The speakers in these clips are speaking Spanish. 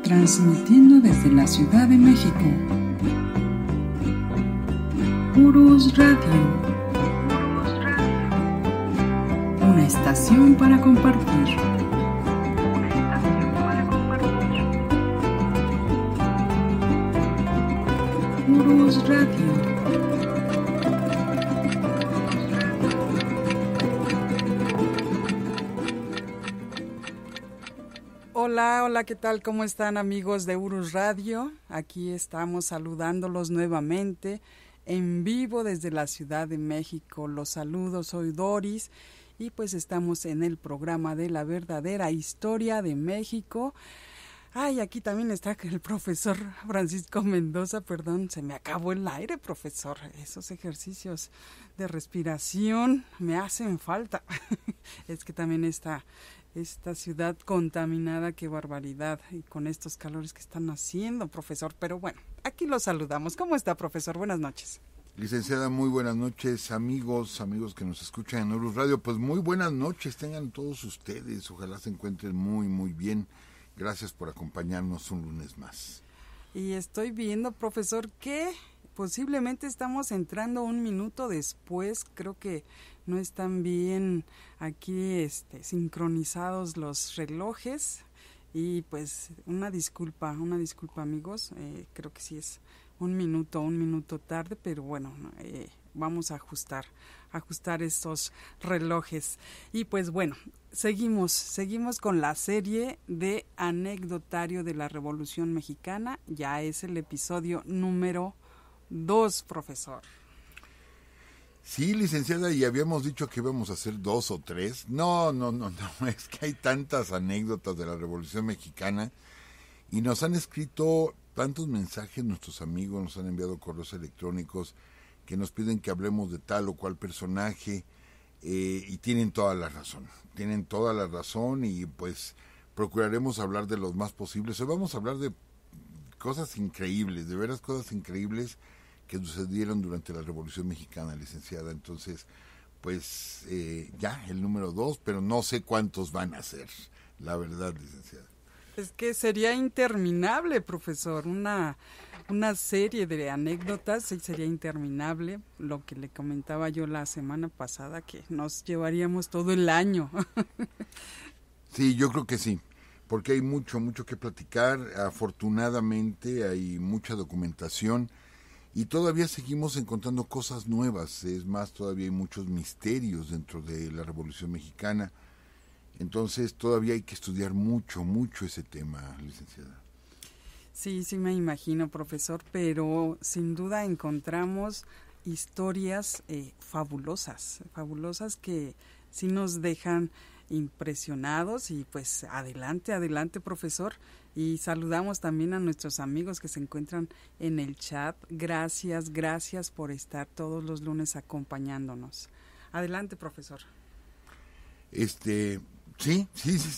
Transmitiendo desde la Ciudad de México. Urus Radio. Una estación para compartir. Urus Radio. Hola, ¿qué tal? ¿Cómo están, amigos de Urus Radio? Aquí estamos saludándolos nuevamente en vivo desde la Ciudad de México. Los saludo, soy Doris y pues estamos en el programa de la verdadera historia de México. Ay, aquí también está el profesor Francisco Mendoza, perdón, se me acabó el aire, profesor. Esos ejercicios de respiración me hacen falta. Es que también esta ciudad contaminada, qué barbaridad, y con estos calores que están haciendo, profesor. Pero bueno, aquí lo saludamos. ¿Cómo está, profesor? Buenas noches. Licenciada, muy buenas noches, amigos que nos escuchan en Urus Radio. Pues muy buenas noches tengan todos ustedes. Ojalá se encuentren muy bien. Gracias por acompañarnos un lunes más. Y estoy viendo, profesor, que posiblemente estamos entrando un minuto después. Creo que no están bien aquí sincronizados los relojes. Y pues una disculpa, amigos. Creo que sí es un minuto tarde, pero bueno, vamos a ajustar estos relojes. Y pues bueno, seguimos con la serie de anecdotario de la Revolución Mexicana. Ya es el episodio número 2, profesor. Sí, licenciada, y habíamos dicho que íbamos a hacer 2 o 3. No, es que hay tantas anécdotas de la Revolución Mexicana y nos han escrito tantos mensajes nuestros amigos, nos han enviado correos electrónicos que nos piden que hablemos de tal o cual personaje, y tienen toda la razón y pues procuraremos hablar de los más posibles. Hoy vamos a hablar de cosas increíbles, de veras cosas increíbles que sucedieron durante la Revolución Mexicana, licenciada. Entonces, pues ya el número 2, pero no sé cuántos van a ser, la verdad, licenciada. Es que sería interminable, profesor, una serie de anécdotas, sería interminable. Lo que le comentaba yo la semana pasada, que nos llevaríamos todo el año. Sí, yo creo que sí, porque hay mucho que platicar. Afortunadamente hay mucha documentación y todavía seguimos encontrando cosas nuevas. Es más, todavía hay muchos misterios dentro de la Revolución Mexicana. Entonces todavía hay que estudiar mucho ese tema, licenciada. Sí, me imagino, profesor, pero sin duda encontramos historias fabulosas que sí nos dejan impresionados. Y pues adelante, profesor. Y saludamos también a nuestros amigos que se encuentran en el chat. Gracias por estar todos los lunes acompañándonos. Adelante, profesor. Sí,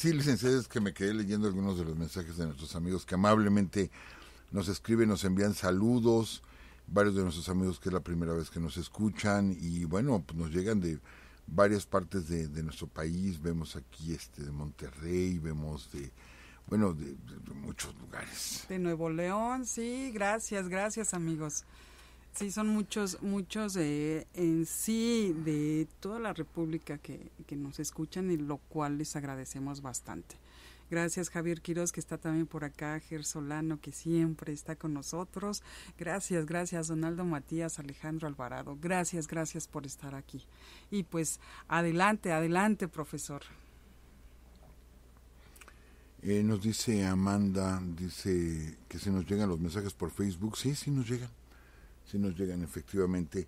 licenciada, es que me quedé leyendo algunos de los mensajes de nuestros amigos que amablemente nos escriben, nos envían saludos, varios de nuestros amigos que es la primera vez que nos escuchan y bueno, pues nos llegan de varias partes de nuestro país. Vemos aquí de Monterrey, vemos de muchos lugares. De Nuevo León, sí, gracias amigos. Sí, son muchos en sí de toda la República que nos escuchan, y lo cual les agradecemos bastante. Gracias, Javier Quiroz, que está también por acá, Ger Solano, que siempre está con nosotros. Gracias, Donaldo Matías, Alejandro Alvarado. Gracias por estar aquí. Y pues, adelante, profesor. Nos dice Amanda, dice que se nos llegan los mensajes por Facebook. Sí nos llegan efectivamente.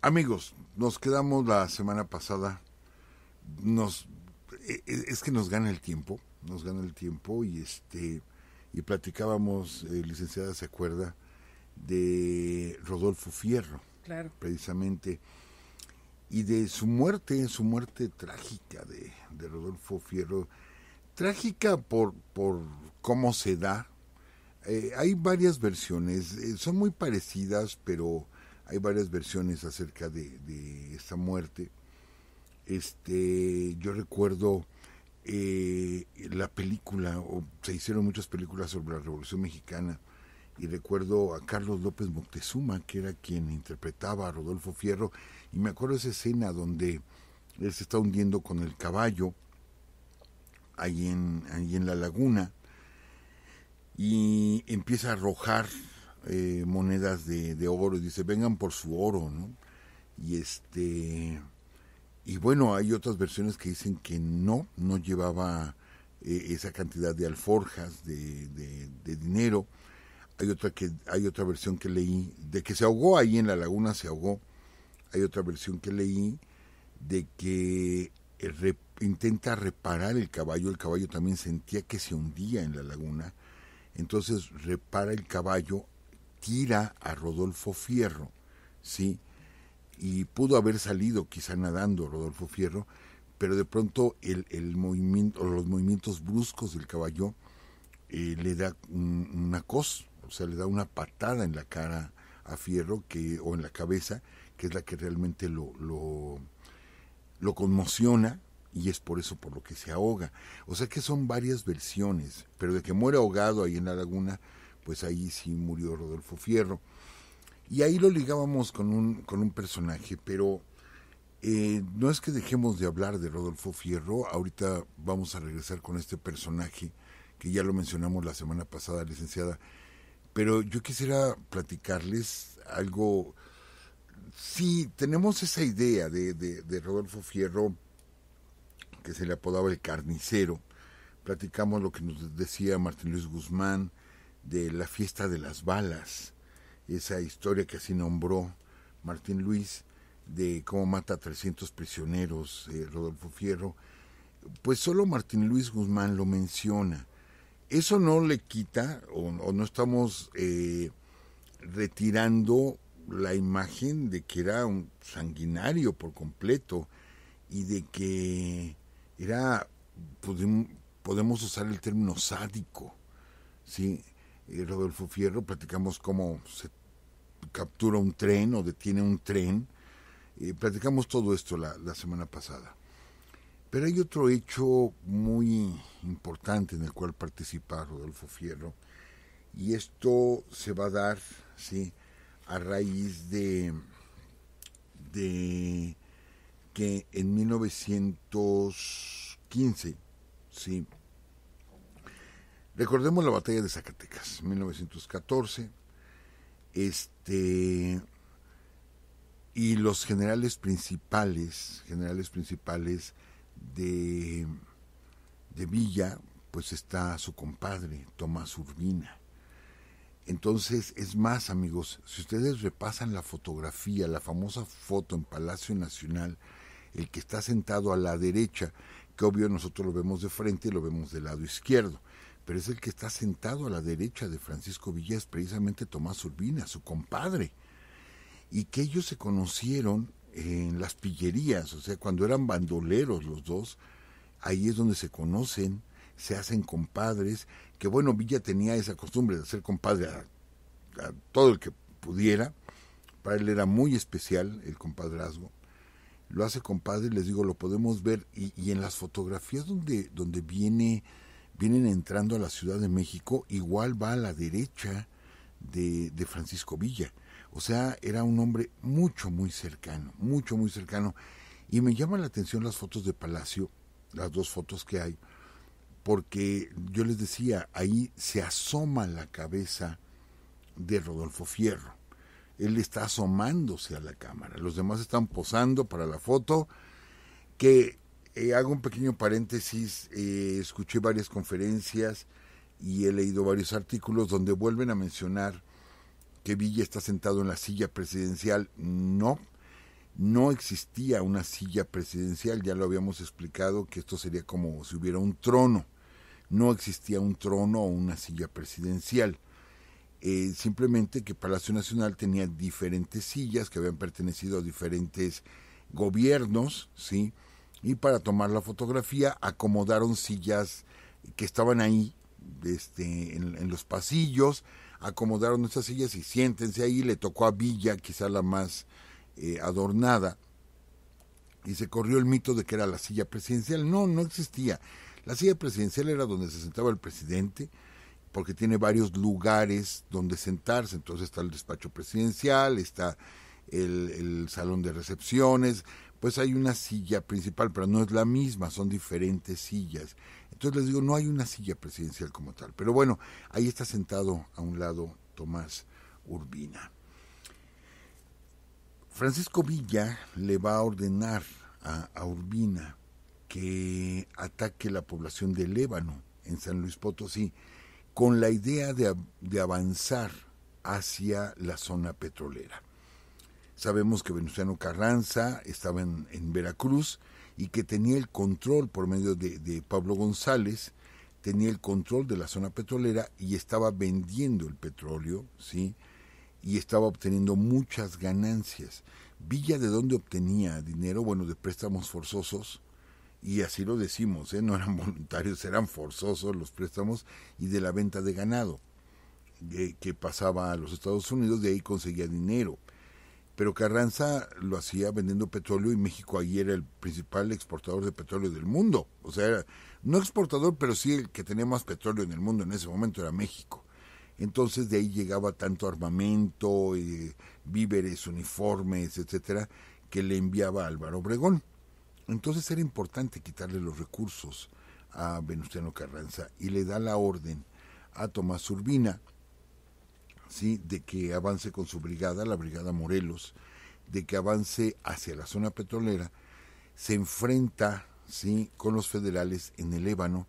Amigos, nos quedamos la semana pasada, es que nos gana el tiempo y platicábamos, licenciada, se acuerda de Rodolfo Fierro, claro, precisamente, y de su muerte trágica de Rodolfo Fierro, trágica por cómo se da. Hay varias versiones, son muy parecidas, pero hay varias versiones acerca de esta muerte. Yo recuerdo la película, o se hicieron muchas películas sobre la Revolución Mexicana, y recuerdo a Carlos López Moctezuma, que era quien interpretaba a Rodolfo Fierro, y me acuerdo de esa escena donde él se está hundiendo con el caballo ahí en la laguna, y empieza a arrojar monedas de oro, y dice, vengan por su oro, ¿no? Y bueno, hay otras versiones que dicen que no llevaba esa cantidad de alforjas de dinero. Hay otra versión que leí de que se ahogó ahí en la laguna, se ahogó. Hay otra versión que leí de que intenta reparar el caballo también sentía que se hundía en la laguna, entonces repara el caballo, tira a Rodolfo Fierro, ¿sí? Y pudo haber salido quizá nadando Rodolfo Fierro, pero de pronto el movimiento, o los movimientos bruscos del caballo le da una cos, o sea, le da una patada en la cara a Fierro, o en la cabeza, que es la que realmente lo conmociona, y es por eso por lo que se ahoga. O sea que son varias versiones, pero de que muere ahogado ahí en la laguna, pues ahí sí murió Rodolfo Fierro. Y ahí lo ligábamos con un personaje, pero no es que dejemos de hablar de Rodolfo Fierro. Ahorita vamos a regresar con este personaje, que ya lo mencionamos la semana pasada, licenciada, pero yo quisiera platicarles algo. Sí, tenemos esa idea de Rodolfo Fierro, que se le apodaba el carnicero. Platicamos lo que nos decía Martín Luis Guzmán de la fiesta de las balas, esa historia que así nombró Martín Luis, de cómo mata a 300 prisioneros Rodolfo Fierro. Pues solo Martín Luis Guzmán lo menciona. Eso no le quita, o no estamos retirando la imagen de que era un sanguinario por completo, y de que era, podemos usar el término sádico, ¿sí? Rodolfo Fierro, platicamos cómo se captura un tren o detiene un tren, platicamos todo esto la semana pasada. Pero hay otro hecho muy importante en el cual participa Rodolfo Fierro, y esto se va a dar, ¿sí?, a raíz de que en 1915, ¿sí?, recordemos la batalla de Zacatecas, 1914, y los generales principales de Villa, pues está su compadre, Tomás Urbina. Entonces, es más, amigos, si ustedes repasan la fotografía, la famosa foto en Palacio Nacional, el que está sentado a la derecha, que obvio nosotros lo vemos de frente y lo vemos del lado izquierdo, pero es el que está sentado a la derecha de Francisco Villa, es precisamente Tomás Urbina, su compadre, y que ellos se conocieron en las pillerías, o sea, cuando eran bandoleros los dos, ahí es donde se conocen, se hacen compadres, que bueno, Villa tenía esa costumbre de hacer compadre a todo el que pudiera. Para él era muy especial el compadrazgo, lo hace compadre, les digo, lo podemos ver, y en las fotografías donde vienen entrando a la Ciudad de México, igual va a la derecha de Francisco Villa. O sea, era un hombre muy cercano, muy cercano. Y me llama la atención las fotos de Palacio, las dos fotos que hay, porque yo les decía, ahí se asoma la cabeza de Rodolfo Fierro. Él está asomándose a la cámara. Los demás están posando para la foto, que hago un pequeño paréntesis, escuché varias conferencias y he leído varios artículos donde vuelven a mencionar que Villa está sentado en la silla presidencial. No existía una silla presidencial, ya lo habíamos explicado, que esto sería como si hubiera un trono. No existía un trono o una silla presidencial. Simplemente que Palacio Nacional tenía diferentes sillas que habían pertenecido a diferentes gobiernos, ¿sí? Y para tomar la fotografía acomodaron sillas que estaban ahí en los pasillos, acomodaron esas sillas y siéntense ahí. Le tocó a Villa, quizá la más adornada, y se corrió el mito de que era la silla presidencial. No existía. La silla presidencial era donde se sentaba el presidente, porque tiene varios lugares donde sentarse. Entonces está el despacho presidencial, está el salón de recepciones, pues hay una silla principal, pero no es la misma, son diferentes sillas. Entonces les digo, no hay una silla presidencial como tal. Pero bueno, ahí está sentado a un lado Tomás Urbina. Francisco Villa le va a ordenar a Urbina que ataque la población de Lébano en San Luis Potosí con la idea de avanzar hacia la zona petrolera. Sabemos que Venustiano Carranza estaba en Veracruz y que tenía el control por medio de Pablo González, tenía el control de la zona petrolera y estaba vendiendo el petróleo, ¿sí? Y estaba obteniendo muchas ganancias. Villa, ¿de dónde obtenía dinero? Bueno, de préstamos forzosos, y así lo decimos, no eran voluntarios, eran forzosos los préstamos, y de la venta de ganado que pasaba a los Estados Unidos, de ahí conseguía dinero. Pero Carranza lo hacía vendiendo petróleo, y México ahí era el principal exportador de petróleo del mundo. O sea, era, no exportador, pero sí el que tenía más petróleo en el mundo en ese momento era México. Entonces de ahí llegaba tanto armamento, víveres, uniformes, etcétera, que le enviaba Álvaro Obregón. Entonces era importante quitarle los recursos a Venustiano Carranza, y le da la orden a Tomás Urbina, ¿sí?, de que avance con su brigada, la Brigada Morelos, de que avance hacia la zona petrolera. Se enfrenta, ¿sí?, con los federales en el Ébano,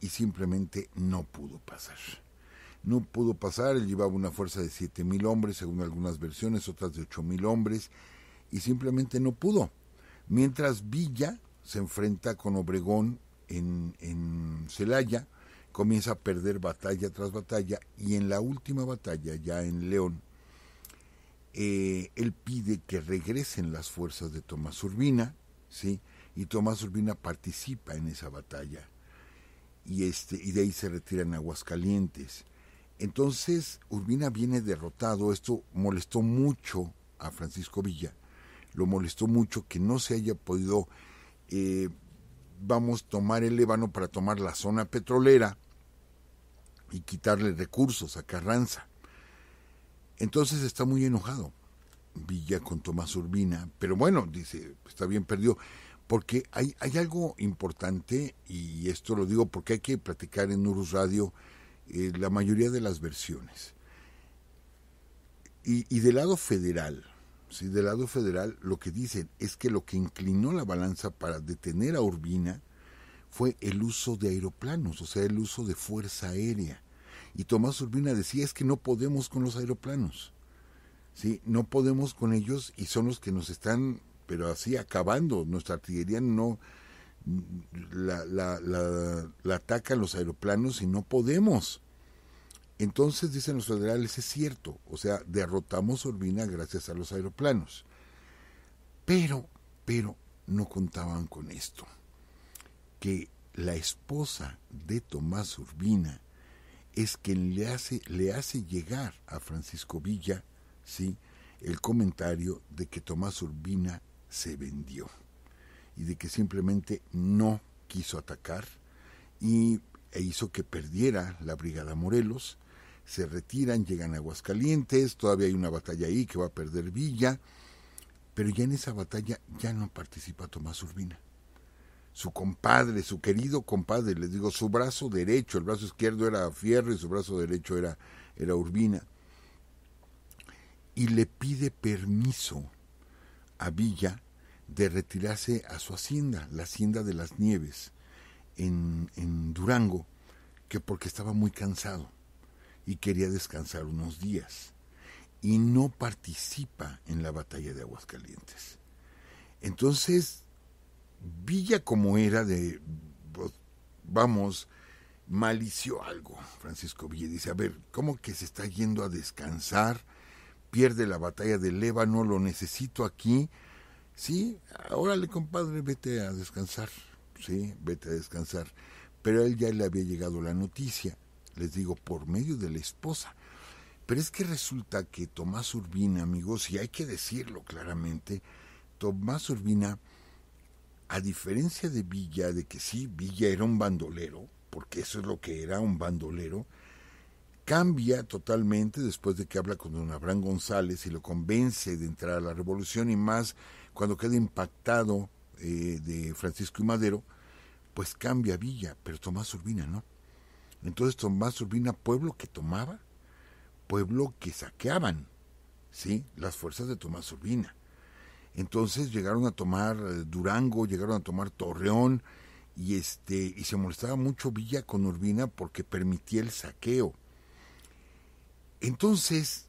y simplemente no pudo pasar. No pudo pasar. Él llevaba una fuerza de 7,000 hombres, según algunas versiones, otras de 8,000 hombres, y simplemente no pudo. Mientras Villa se enfrenta con Obregón en Celaya, comienza a perder batalla tras batalla, y en la última batalla, ya en León, él pide que regresen las fuerzas de Tomás Urbina, ¿sí? Y Tomás Urbina participa en esa batalla, y de ahí se retiran a Aguascalientes. Entonces Urbina viene derrotado. Esto molestó mucho a Francisco Villa, lo molestó mucho que no se haya podido tomar el Ébano para tomar la zona petrolera y quitarle recursos a Carranza. Entonces está muy enojado Villa con Tomás Urbina, pero bueno, dice, está bien, perdió, porque hay algo importante, y esto lo digo porque hay que platicar en Urus Radio la mayoría de las versiones. Y del lado federal, ¿sí?, del lado federal, lo que dicen es que lo que inclinó la balanza para detener a Urbina fue el uso de aeroplanos, o sea, el uso de fuerza aérea. Y Tomás Urbina decía, es que no podemos con los aeroplanos, ¿sí? No podemos con ellos, y son los que nos están, pero así, acabando. Nuestra artillería no la atacan los aeroplanos, y no podemos. Entonces dicen los federales, es cierto, o sea, derrotamos a Urbina gracias a los aeroplanos. Pero no contaban con esto, que la esposa de Tomás Urbina es quien le hace llegar a Francisco Villa, ¿sí?, el comentario de que Tomás Urbina se vendió, y de que simplemente no quiso atacar, e hizo que perdiera la Brigada Morelos. Se retiran, llegan a Aguascalientes, todavía hay una batalla ahí que va a perder Villa, pero ya en esa batalla ya no participa Tomás Urbina. Su compadre, su querido compadre, les digo, su brazo derecho, el brazo izquierdo era Fierro y su brazo derecho era Urbina, y le pide permiso a Villa de retirarse a su hacienda, la Hacienda de las Nieves, en Durango, que porque estaba muy cansado y quería descansar unos días, y no participa en la batalla de Aguascalientes. Entonces Villa, como era malició algo. Francisco Villa dice, a ver, ¿cómo que se está yendo a descansar? Pierde la batalla del Ébano, lo necesito aquí. Sí, órale, compadre, vete a descansar. Sí, vete a descansar. Pero a él ya le había llegado la noticia, les digo, por medio de la esposa. Pero es que resulta que Tomás Urbina, amigos, y hay que decirlo claramente, Tomás Urbina a diferencia de Villa, de que sí, Villa era un bandolero, porque eso es lo que era, un bandolero, cambia totalmente después de que habla con don Abraham González y lo convence de entrar a la revolución, y más cuando queda impactado de Francisco y Madero, pues cambia Villa, pero Tomás Urbina no. Entonces Tomás Urbina, pueblo que tomaba, pueblo que saqueaban, ¿sí? Las fuerzas de Tomás Urbina. Entonces llegaron a tomar Durango, llegaron a tomar Torreón, y se molestaba mucho Villa con Urbina porque permitía el saqueo. Entonces,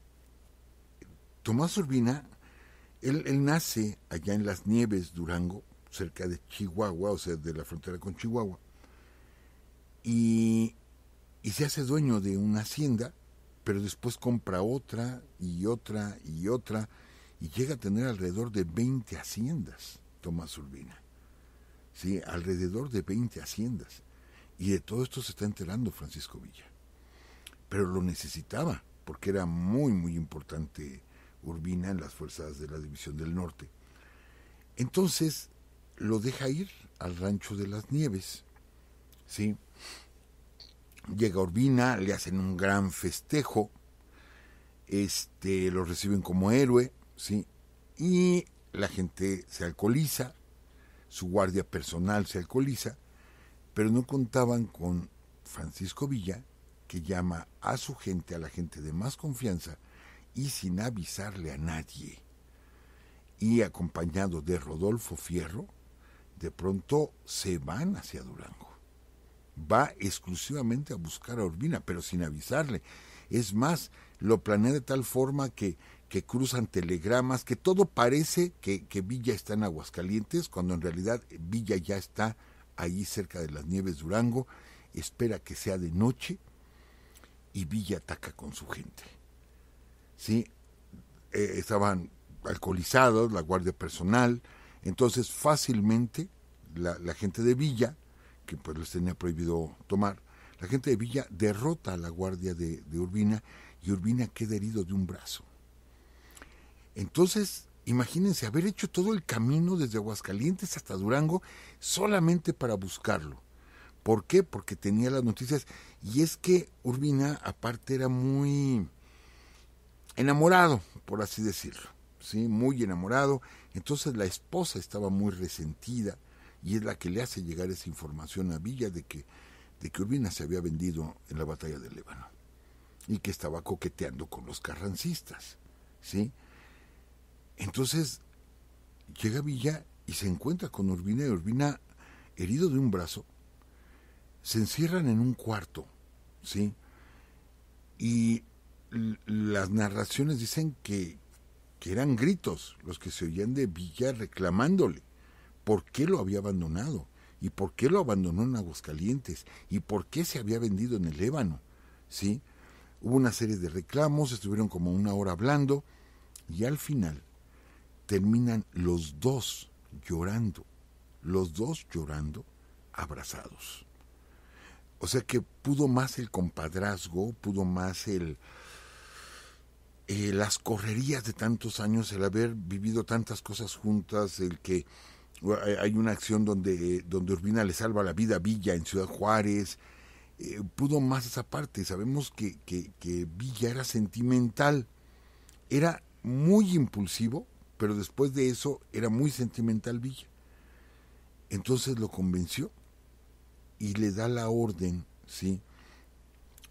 Tomás Urbina, él nace allá en Las Nieves, Durango, cerca de Chihuahua, o sea, de la frontera con Chihuahua, y se hace dueño de una hacienda, pero después compra otra y otra y otra, y llega a tener alrededor de 20 haciendas, Tomás Urbina. Sí, alrededor de 20 haciendas. Y de todo esto se está enterando Francisco Villa. Pero lo necesitaba, porque era muy, muy importante Urbina en las fuerzas de la División del Norte. Entonces lo deja ir al rancho de Las Nieves, ¿sí? Llega Urbina, le hacen un gran festejo, lo reciben como héroe, ¿sí? Y la gente se alcoholiza, su guardia personal se alcoholiza, pero no contaban con Francisco Villa, que llama a su gente, a la gente de más confianza, y sin avisarle a nadie, y acompañado de Rodolfo Fierro, de pronto se van hacia Durango. Va exclusivamente a buscar a Urbina, pero sin avisarle. Es más, lo planea de tal forma que cruzan telegramas, que todo parece que Villa está en Aguascalientes, cuando en realidad Villa ya está ahí cerca de Las Nieves, Durango, espera que sea de noche, y Villa ataca con su gente. ¿Sí? Estaban alcoholizados, la guardia personal, entonces fácilmente la gente de Villa, que pues les tenía prohibido tomar, la gente de Villa derrota a la guardia de Urbina, y Urbina queda herido de un brazo. Entonces, imagínense haber hecho todo el camino desde Aguascalientes hasta Durango solamente para buscarlo. ¿Por qué? Porque tenía las noticias, y es que Urbina aparte era muy enamorado, por así decirlo, ¿sí? Muy enamorado. Entonces la esposa estaba muy resentida, y es la que le hace llegar esa información a Villa de que Urbina se había vendido en la batalla del Líbano y que estaba coqueteando con los carrancistas, ¿sí? Entonces llega Villa y se encuentra con Urbina, y Urbina, herido de un brazo, se encierran en un cuarto, ¿sí? Y las narraciones dicen que eran gritos los que se oían de Villa reclamándole por qué lo había abandonado, y por qué lo abandonó en Aguascalientes, y por qué se había vendido en el Líbano, ¿sí? Hubo una serie de reclamos, estuvieron como una hora hablando, y al final terminan los dos llorando, abrazados. O sea que pudo más el compadrazgo, pudo más las correrías de tantos años, el haber vivido tantas cosas juntas, el que hay una acción donde Urbina le salva la vida a Villa en Ciudad Juárez, pudo más esa parte. Sabemos que Villa era sentimental, era muy impulsivo, pero después de eso era muy sentimental Villa. Entonces lo convenció y le da la orden, ¿sí?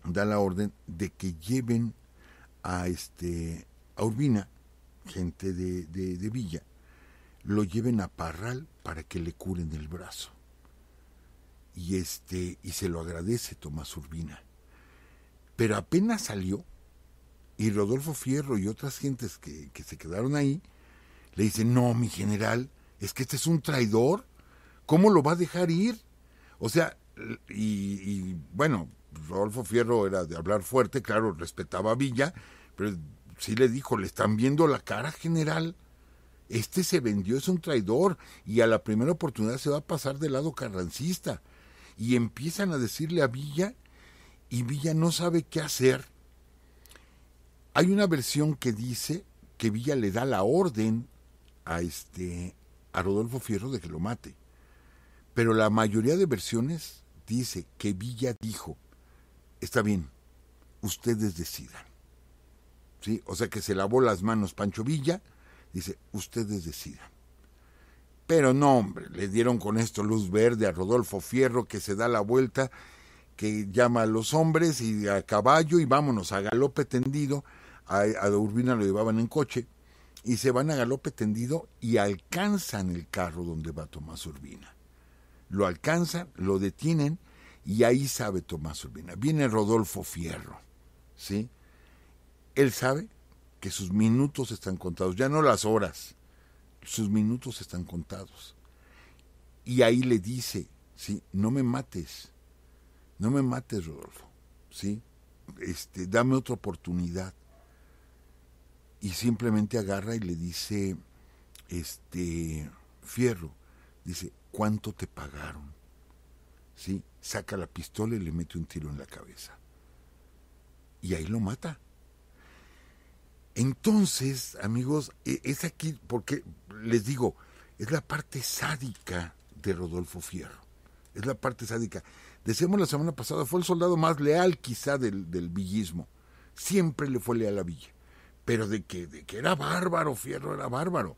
Da la orden de que lleven a Urbina, gente de Villa, lo lleven a Parral para que le curen el brazo. Y se lo agradece Tomás Urbina. Pero apenas salió, y Rodolfo Fierro y otras gentes que se quedaron ahí, le dicen: no, mi general, es que este es un traidor, ¿cómo lo va a dejar ir? O sea, y bueno, Rodolfo Fierro era de hablar fuerte, claro, respetaba a Villa, pero sí le dijo: le están viendo la cara, general, este se vendió, es un traidor, y a la primera oportunidad se va a pasar del lado carrancista. Y empiezan a decirle a Villa, y Villa no sabe qué hacer. Hay una versión que dice que Villa le da la orden a Rodolfo Fierro de que lo mate, Pero la mayoría de versiones dice que Villa dijo, está bien, ustedes decidan. ¿Sí? O sea que se lavó las manos Pancho Villa, dice, ustedes decidan. Pero no, hombre, le dieron con esto luz verde a Rodolfo Fierro, que se da la vuelta, que llama a los hombres y a caballo y vámonos a galope tendido. A Urbina lo llevaban en coche y se van a galope tendido y alcanzan el carro donde va Tomás Urbina. Lo alcanzan, lo detienen y ahí sabe Tomás Urbina. Viene Rodolfo Fierro, ¿sí? Él sabe que sus minutos están contados, ya no las horas, sus minutos están contados. Y ahí le dice, ¿sí? No me mates, Rodolfo, ¿sí? Dame otra oportunidad. Y simplemente agarra y le dice, Fierro, dice, ¿cuánto te pagaron? ¿Sí? Saca la pistola y le mete un tiro en la cabeza. Y ahí lo mata. Entonces, amigos, es aquí, porque les digo, es la parte sádica de Rodolfo Fierro. Es la parte sádica. Decíamos la semana pasada, fue el soldado más leal quizá del villismo. Siempre le fue leal a Villa. Pero de que era bárbaro, Fierro era bárbaro.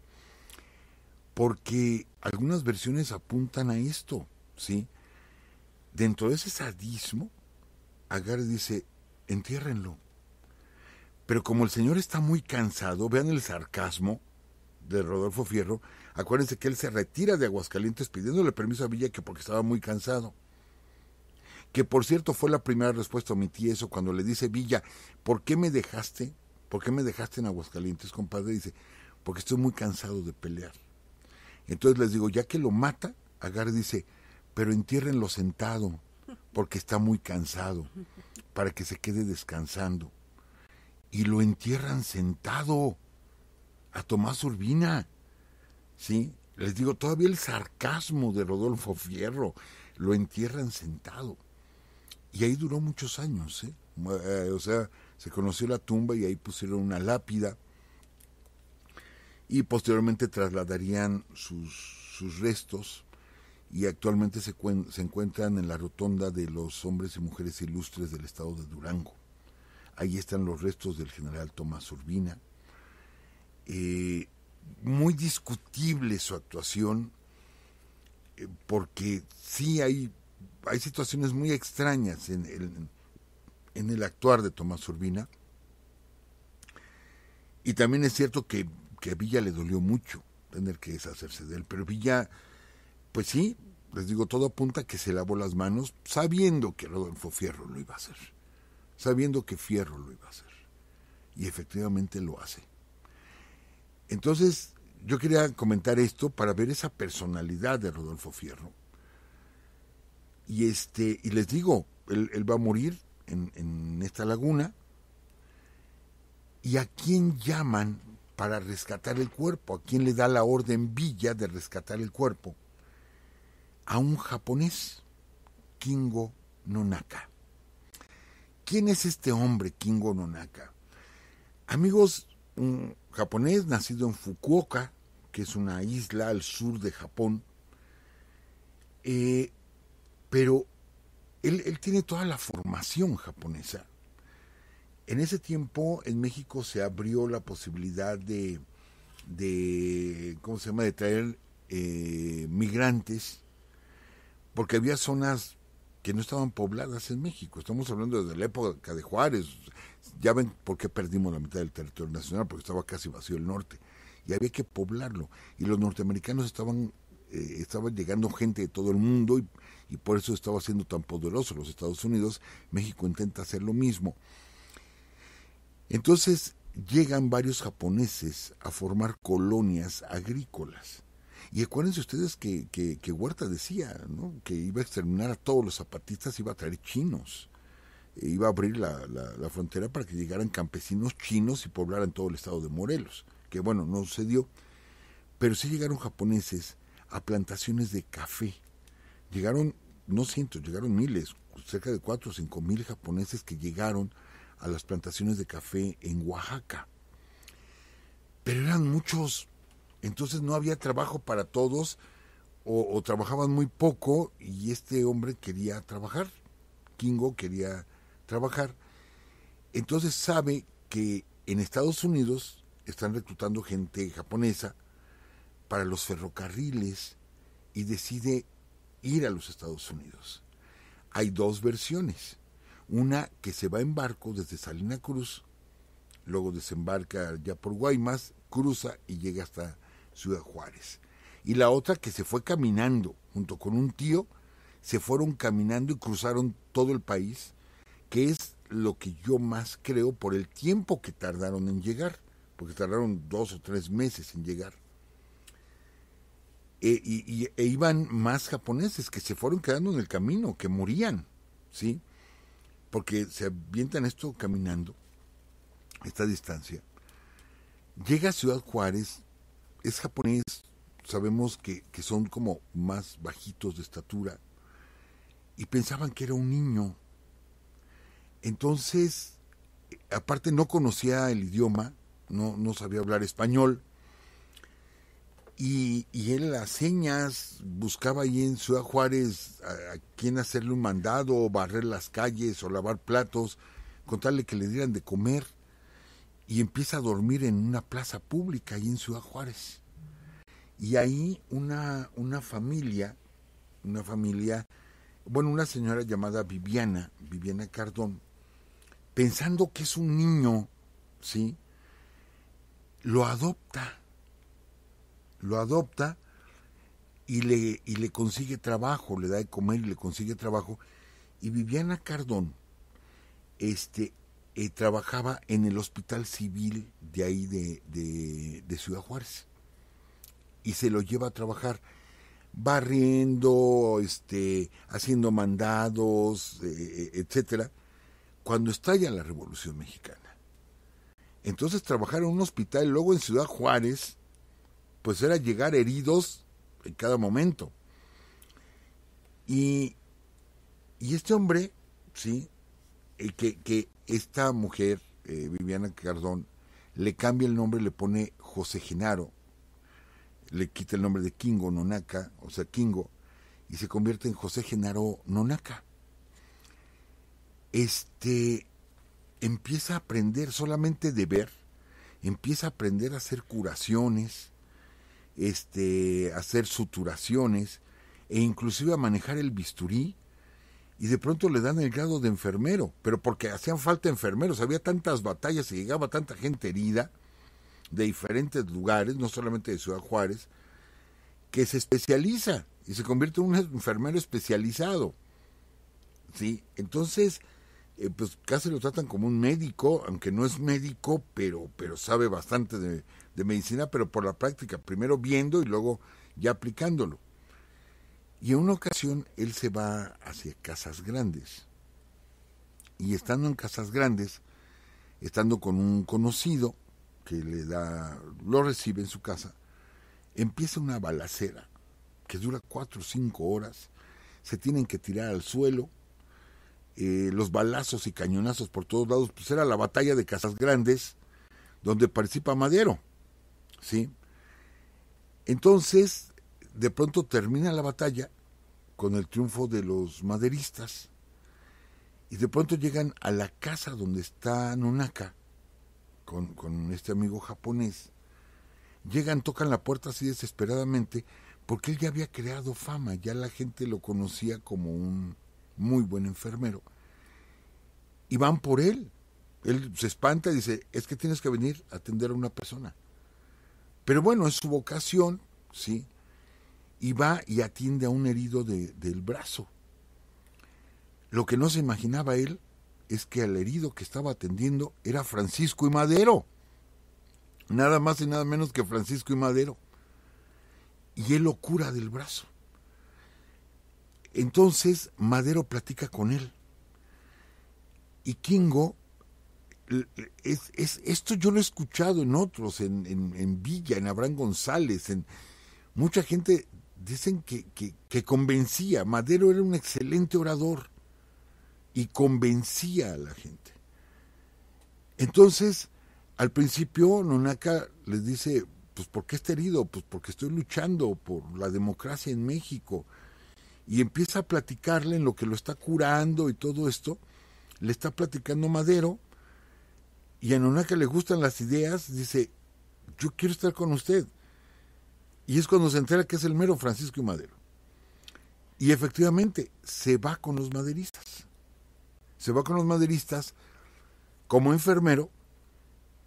Porque algunas versiones apuntan a esto, ¿sí? Dentro de ese sadismo, Agar dice, entiérrenlo. Pero como el señor está muy cansado, vean el sarcasmo de Rodolfo Fierro, acuérdense que él se retira de Aguascalientes pidiéndole permiso a Villa que porque estaba muy cansado. Que por cierto fue la primera respuesta, omití eso, cuando le dice Villa, ¿por qué me dejaste en Aguascalientes, compadre? Dice, porque estoy muy cansado de pelear. Entonces les digo, ya que lo mata, Agar dice, pero entiérrenlo sentado, porque está muy cansado, para que se quede descansando. Y lo entierran sentado a Tomás Urbina, ¿sí? Les digo, todavía el sarcasmo de Rodolfo Fierro, lo entierran sentado. Y ahí duró muchos años, ¿eh? O sea, se conoció la tumba y ahí pusieron una lápida y posteriormente trasladarían sus restos y actualmente se encuentran en la rotonda de los hombres y mujeres ilustres del estado de Durango. Ahí están los restos del general Tomás Urbina. Muy discutible su actuación, porque sí hay situaciones muy extrañas en el actuar de Tomás Urbina. Y también es cierto que a Villa le dolió mucho tener que deshacerse de él, pero Villa, pues sí, les digo, todo apunta a que se lavó las manos sabiendo que Rodolfo Fierro lo iba a hacer, sabiendo que Fierro lo iba a hacer, y efectivamente lo hace. Entonces, yo quería comentar esto para ver esa personalidad de Rodolfo Fierro. Y les digo, él va a morir en esta laguna. ¿Y a quién llaman para rescatar el cuerpo? ¿A quién le da la orden Villa de rescatar el cuerpo? A un japonés, Kingo Nonaka. ¿Quién es este hombre, Kingo Nonaka? Amigos, un japonés nacido en Fukuoka, que es una isla al sur de Japón, pero él tiene toda la formación japonesa. En ese tiempo en México se abrió la posibilidad de traer migrantes, porque había zonas que no estaban pobladas en México. Estamos hablando desde la época de Juárez. Ya ven por qué perdimos la mitad del territorio nacional, porque estaba casi vacío el norte. Y había que poblarlo. Y los norteamericanos estaban llegando gente de todo el mundo y por eso estaba siendo tan poderoso los Estados Unidos. México intenta hacer lo mismo. Entonces llegan varios japoneses a formar colonias agrícolas. Y acuérdense ustedes que Huerta decía, ¿no?, que iba a exterminar a todos los zapatistas, iba a traer chinos. Iba a abrir la frontera para que llegaran campesinos chinos y poblaran todo el estado de Morelos. Que bueno, no sucedió. Pero sí llegaron japoneses a plantaciones de café. Llegaron, no cientos, llegaron miles, cerca de 4 o 5 mil japoneses que llegaron a las plantaciones de café en Oaxaca. Pero eran muchos, entonces no había trabajo para todos, o trabajaban muy poco y este hombre quería trabajar, Kingo quería trabajar, entonces sabe que en Estados Unidos están reclutando gente japonesa para los ferrocarriles y decide ir a los Estados Unidos. Hay dos versiones, una que se va en barco desde Salina Cruz, luego desembarca ya por Guaymas, cruza y llega hasta Ciudad Juárez. Y la otra que se fue caminando, junto con un tío, se fueron caminando y cruzaron todo el país, que es lo que yo más creo por el tiempo que tardaron en llegar, porque tardaron 2 o 3 meses en llegar. E iban más japoneses que se fueron quedando en el camino, que morían, ¿sí? Porque se avientan esto caminando, esta distancia. Llega a Ciudad Juárez, es japonés, sabemos que son como más bajitos de estatura, y pensaban que era un niño. Entonces, aparte no conocía el idioma, no sabía hablar español, y él las señas buscaba ahí en Ciudad Juárez a quién hacerle un mandado, barrer las calles o lavar platos, contarle que le dieran de comer, y empieza a dormir en una plaza pública ahí en Ciudad Juárez. Y ahí una familia, bueno, una señora llamada Viviana Cardón, pensando que es un niño, ¿sí? Lo adopta y le consigue trabajo, le da de comer y le consigue trabajo. Y Viviana Cardón trabajaba en el hospital civil de ahí de Ciudad Juárez. Y se lo lleva a trabajar barriendo, haciendo mandados, etcétera, cuando estalla la Revolución Mexicana. Entonces trabajar en un hospital y luego en Ciudad Juárez, pues era llegar heridos en cada momento. Y este hombre, sí, que esta mujer, Viviana Cardón, le cambia el nombre, le pone José Genaro, le quita el nombre de Kingo Nonaka, o sea, Kingo, y se convierte en José Genaro Nonaka. Empieza a aprender solamente de ver, empieza a aprender a hacer curaciones, a hacer suturaciones, e inclusive a manejar el bisturí, y de pronto le dan el grado de enfermero, pero porque hacían falta enfermeros, había tantas batallas y llegaba tanta gente herida, de diferentes lugares, no solamente de Ciudad Juárez, que se especializa y se convierte en un enfermero especializado, ¿sí? Entonces, pues casi lo tratan como un médico, aunque no es médico, pero sabe bastante de medicina, pero por la práctica, primero viendo y luego ya aplicándolo. Y en una ocasión él se va hacia Casas Grandes, y estando en Casas Grandes, estando con un conocido, que lo recibe en su casa, empieza una balacera que dura 4 o 5 horas, se tienen que tirar al suelo, los balazos y cañonazos por todos lados, pues era la batalla de Casas Grandes, donde participa Madero, ¿sí? Entonces, de pronto termina la batalla con el triunfo de los maderistas, y de pronto llegan a la casa donde está Nonaka, con este amigo japonés. Llegan, tocan la puerta así desesperadamente, porque él ya había creado fama, ya la gente lo conocía como un muy buen enfermero. Y van por él. Él se espanta y dice, es que tienes que venir a atender a una persona. Pero bueno, es su vocación, ¿sí? Y va y atiende a un herido del brazo. Lo que no se imaginaba él es que al herido que estaba atendiendo era Francisco I. Madero. Nada más y nada menos que Francisco I. Madero. Y él lo cura del brazo. Entonces Madero platica con él. Y Kingo, esto yo lo he escuchado en otros, en Villa, en Abraham González, mucha gente dicen que convencía. Madero era un excelente orador y convencía a la gente. Entonces, al principio Nonaka les dice, pues ¿por qué está herido? Pues porque estoy luchando por la democracia en México. Y empieza a platicarle en lo que lo está curando y todo esto, le está platicando Madero, y a Nonaca le gustan las ideas, dice, yo quiero estar con usted. Y es cuando se entera que es el mero Francisco y Madero. Y efectivamente, se va con los maderistas. Se va con los maderistas como enfermero,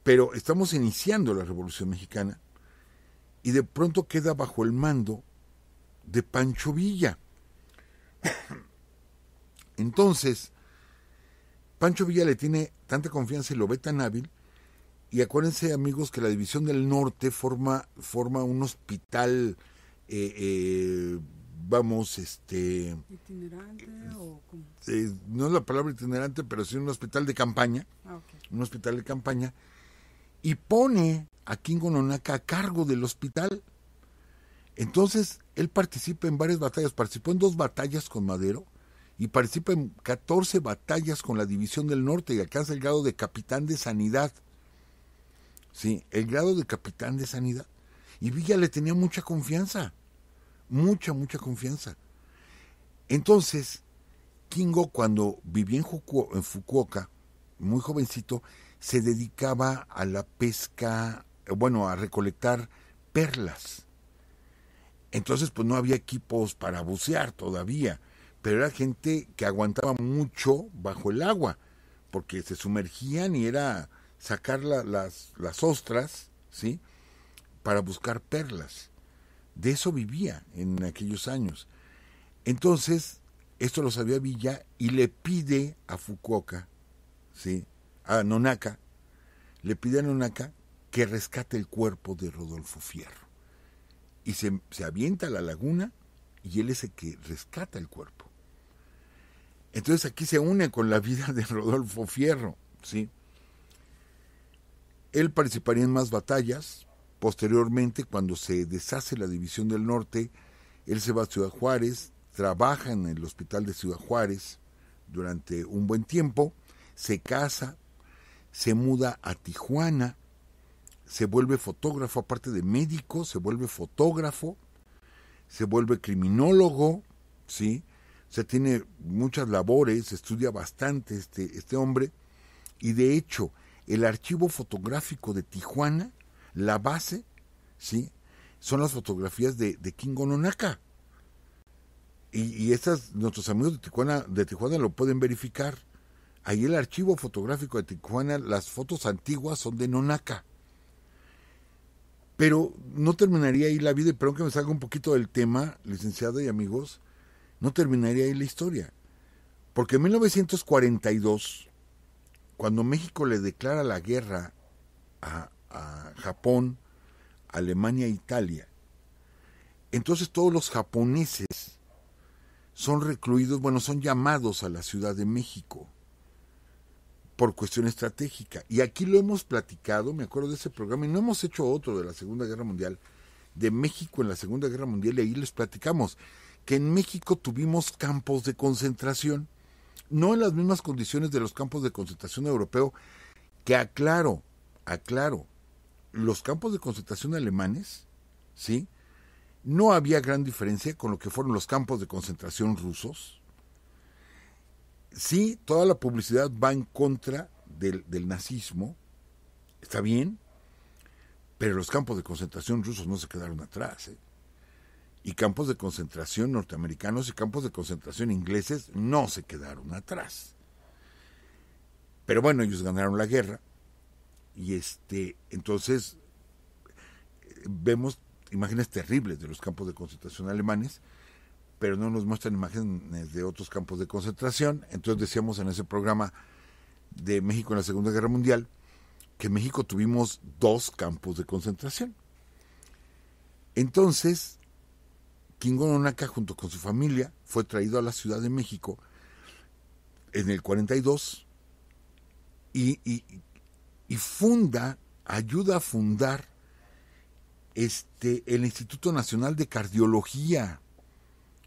pero estamos iniciando la Revolución Mexicana, y de pronto queda bajo el mando de Pancho Villa. Entonces, Pancho Villa le tiene tanta confianza y lo ve tan hábil, y acuérdense, amigos, que la División del Norte forma un hospital, ¿itinerante o cómo? No es la palabra itinerante, pero sí un hospital de campaña, Okay. Un hospital de campaña, y pone a Kingo Nonaca a cargo del hospital. Entonces, él participa en varias batallas, participó en 2 batallas con Madero, y participa en 14 batallas con la División del Norte, y alcanza el grado de capitán de sanidad. Sí, el grado de capitán de sanidad. Y Villa le tenía mucha confianza, mucha confianza. Entonces, Kingo, cuando vivía en Fukuoka, muy jovencito, se dedicaba a la pesca, a recolectar perlas. Entonces, pues no había equipos para bucear todavía, pero era gente que aguantaba mucho bajo el agua, porque se sumergían y era sacar las ostras, ¿sí?, para buscar perlas. De eso vivía en aquellos años. Entonces, esto lo sabía Villa y le pide a Fukuoka, ¿sí?, a Nonaca, le pide a Nonaca que rescate el cuerpo de Rodolfo Fierro. Y se avienta a la laguna, y él es el que rescata el cuerpo. Entonces aquí se une con la vida de Rodolfo Fierro, ¿sí? Él participaría en más batallas. Posteriormente, cuando se deshace la División del Norte, él se va a Ciudad Juárez, trabaja en el hospital de Ciudad Juárez durante un buen tiempo, se casa, se muda a Tijuana, se vuelve fotógrafo, aparte de médico, se vuelve fotógrafo, se vuelve criminólogo, ¿sí? O sea, tiene muchas labores, estudia bastante este hombre, y de hecho, el archivo fotográfico de Tijuana, la base, ¿sí?, son las fotografías de Kingo Nonaca. Y estas, nuestros amigos de Tijuana lo pueden verificar. Ahí el archivo fotográfico de Tijuana, las fotos antiguas son de Nonaca. Pero no terminaría ahí la vida, y perdón que me salga un poquito del tema, licenciada y amigos, no terminaría ahí la historia. Porque en 1942, cuando México le declara la guerra a Japón, Alemania e Italia, entonces todos los japoneses son recluidos, son llamados a la Ciudad de México por cuestión estratégica. Y aquí lo hemos platicado, me acuerdo de ese programa, y no hemos hecho otro de la Segunda Guerra Mundial, de México en la Segunda Guerra Mundial, y ahí les platicamos que en México tuvimos campos de concentración, no en las mismas condiciones de los campos de concentración europeos, que aclaro, los campos de concentración alemanes, ¿sí?, no había gran diferencia con lo que fueron los campos de concentración rusos. Sí, toda la publicidad va en contra del nazismo, está bien, pero los campos de concentración rusos no se quedaron atrás, ¿eh? Y campos de concentración norteamericanos y campos de concentración ingleses no se quedaron atrás. Pero bueno, ellos ganaron la guerra, y entonces vemos imágenes terribles de los campos de concentración alemanes, pero no nos muestran imágenes de otros campos de concentración. Entonces decíamos en ese programa de México en la Segunda Guerra Mundial que en México tuvimos 2 campos de concentración. Entonces, Kingo Nonaca, junto con su familia, fue traído a la Ciudad de México en el 42 y ayuda a fundar el Instituto Nacional de Cardiología.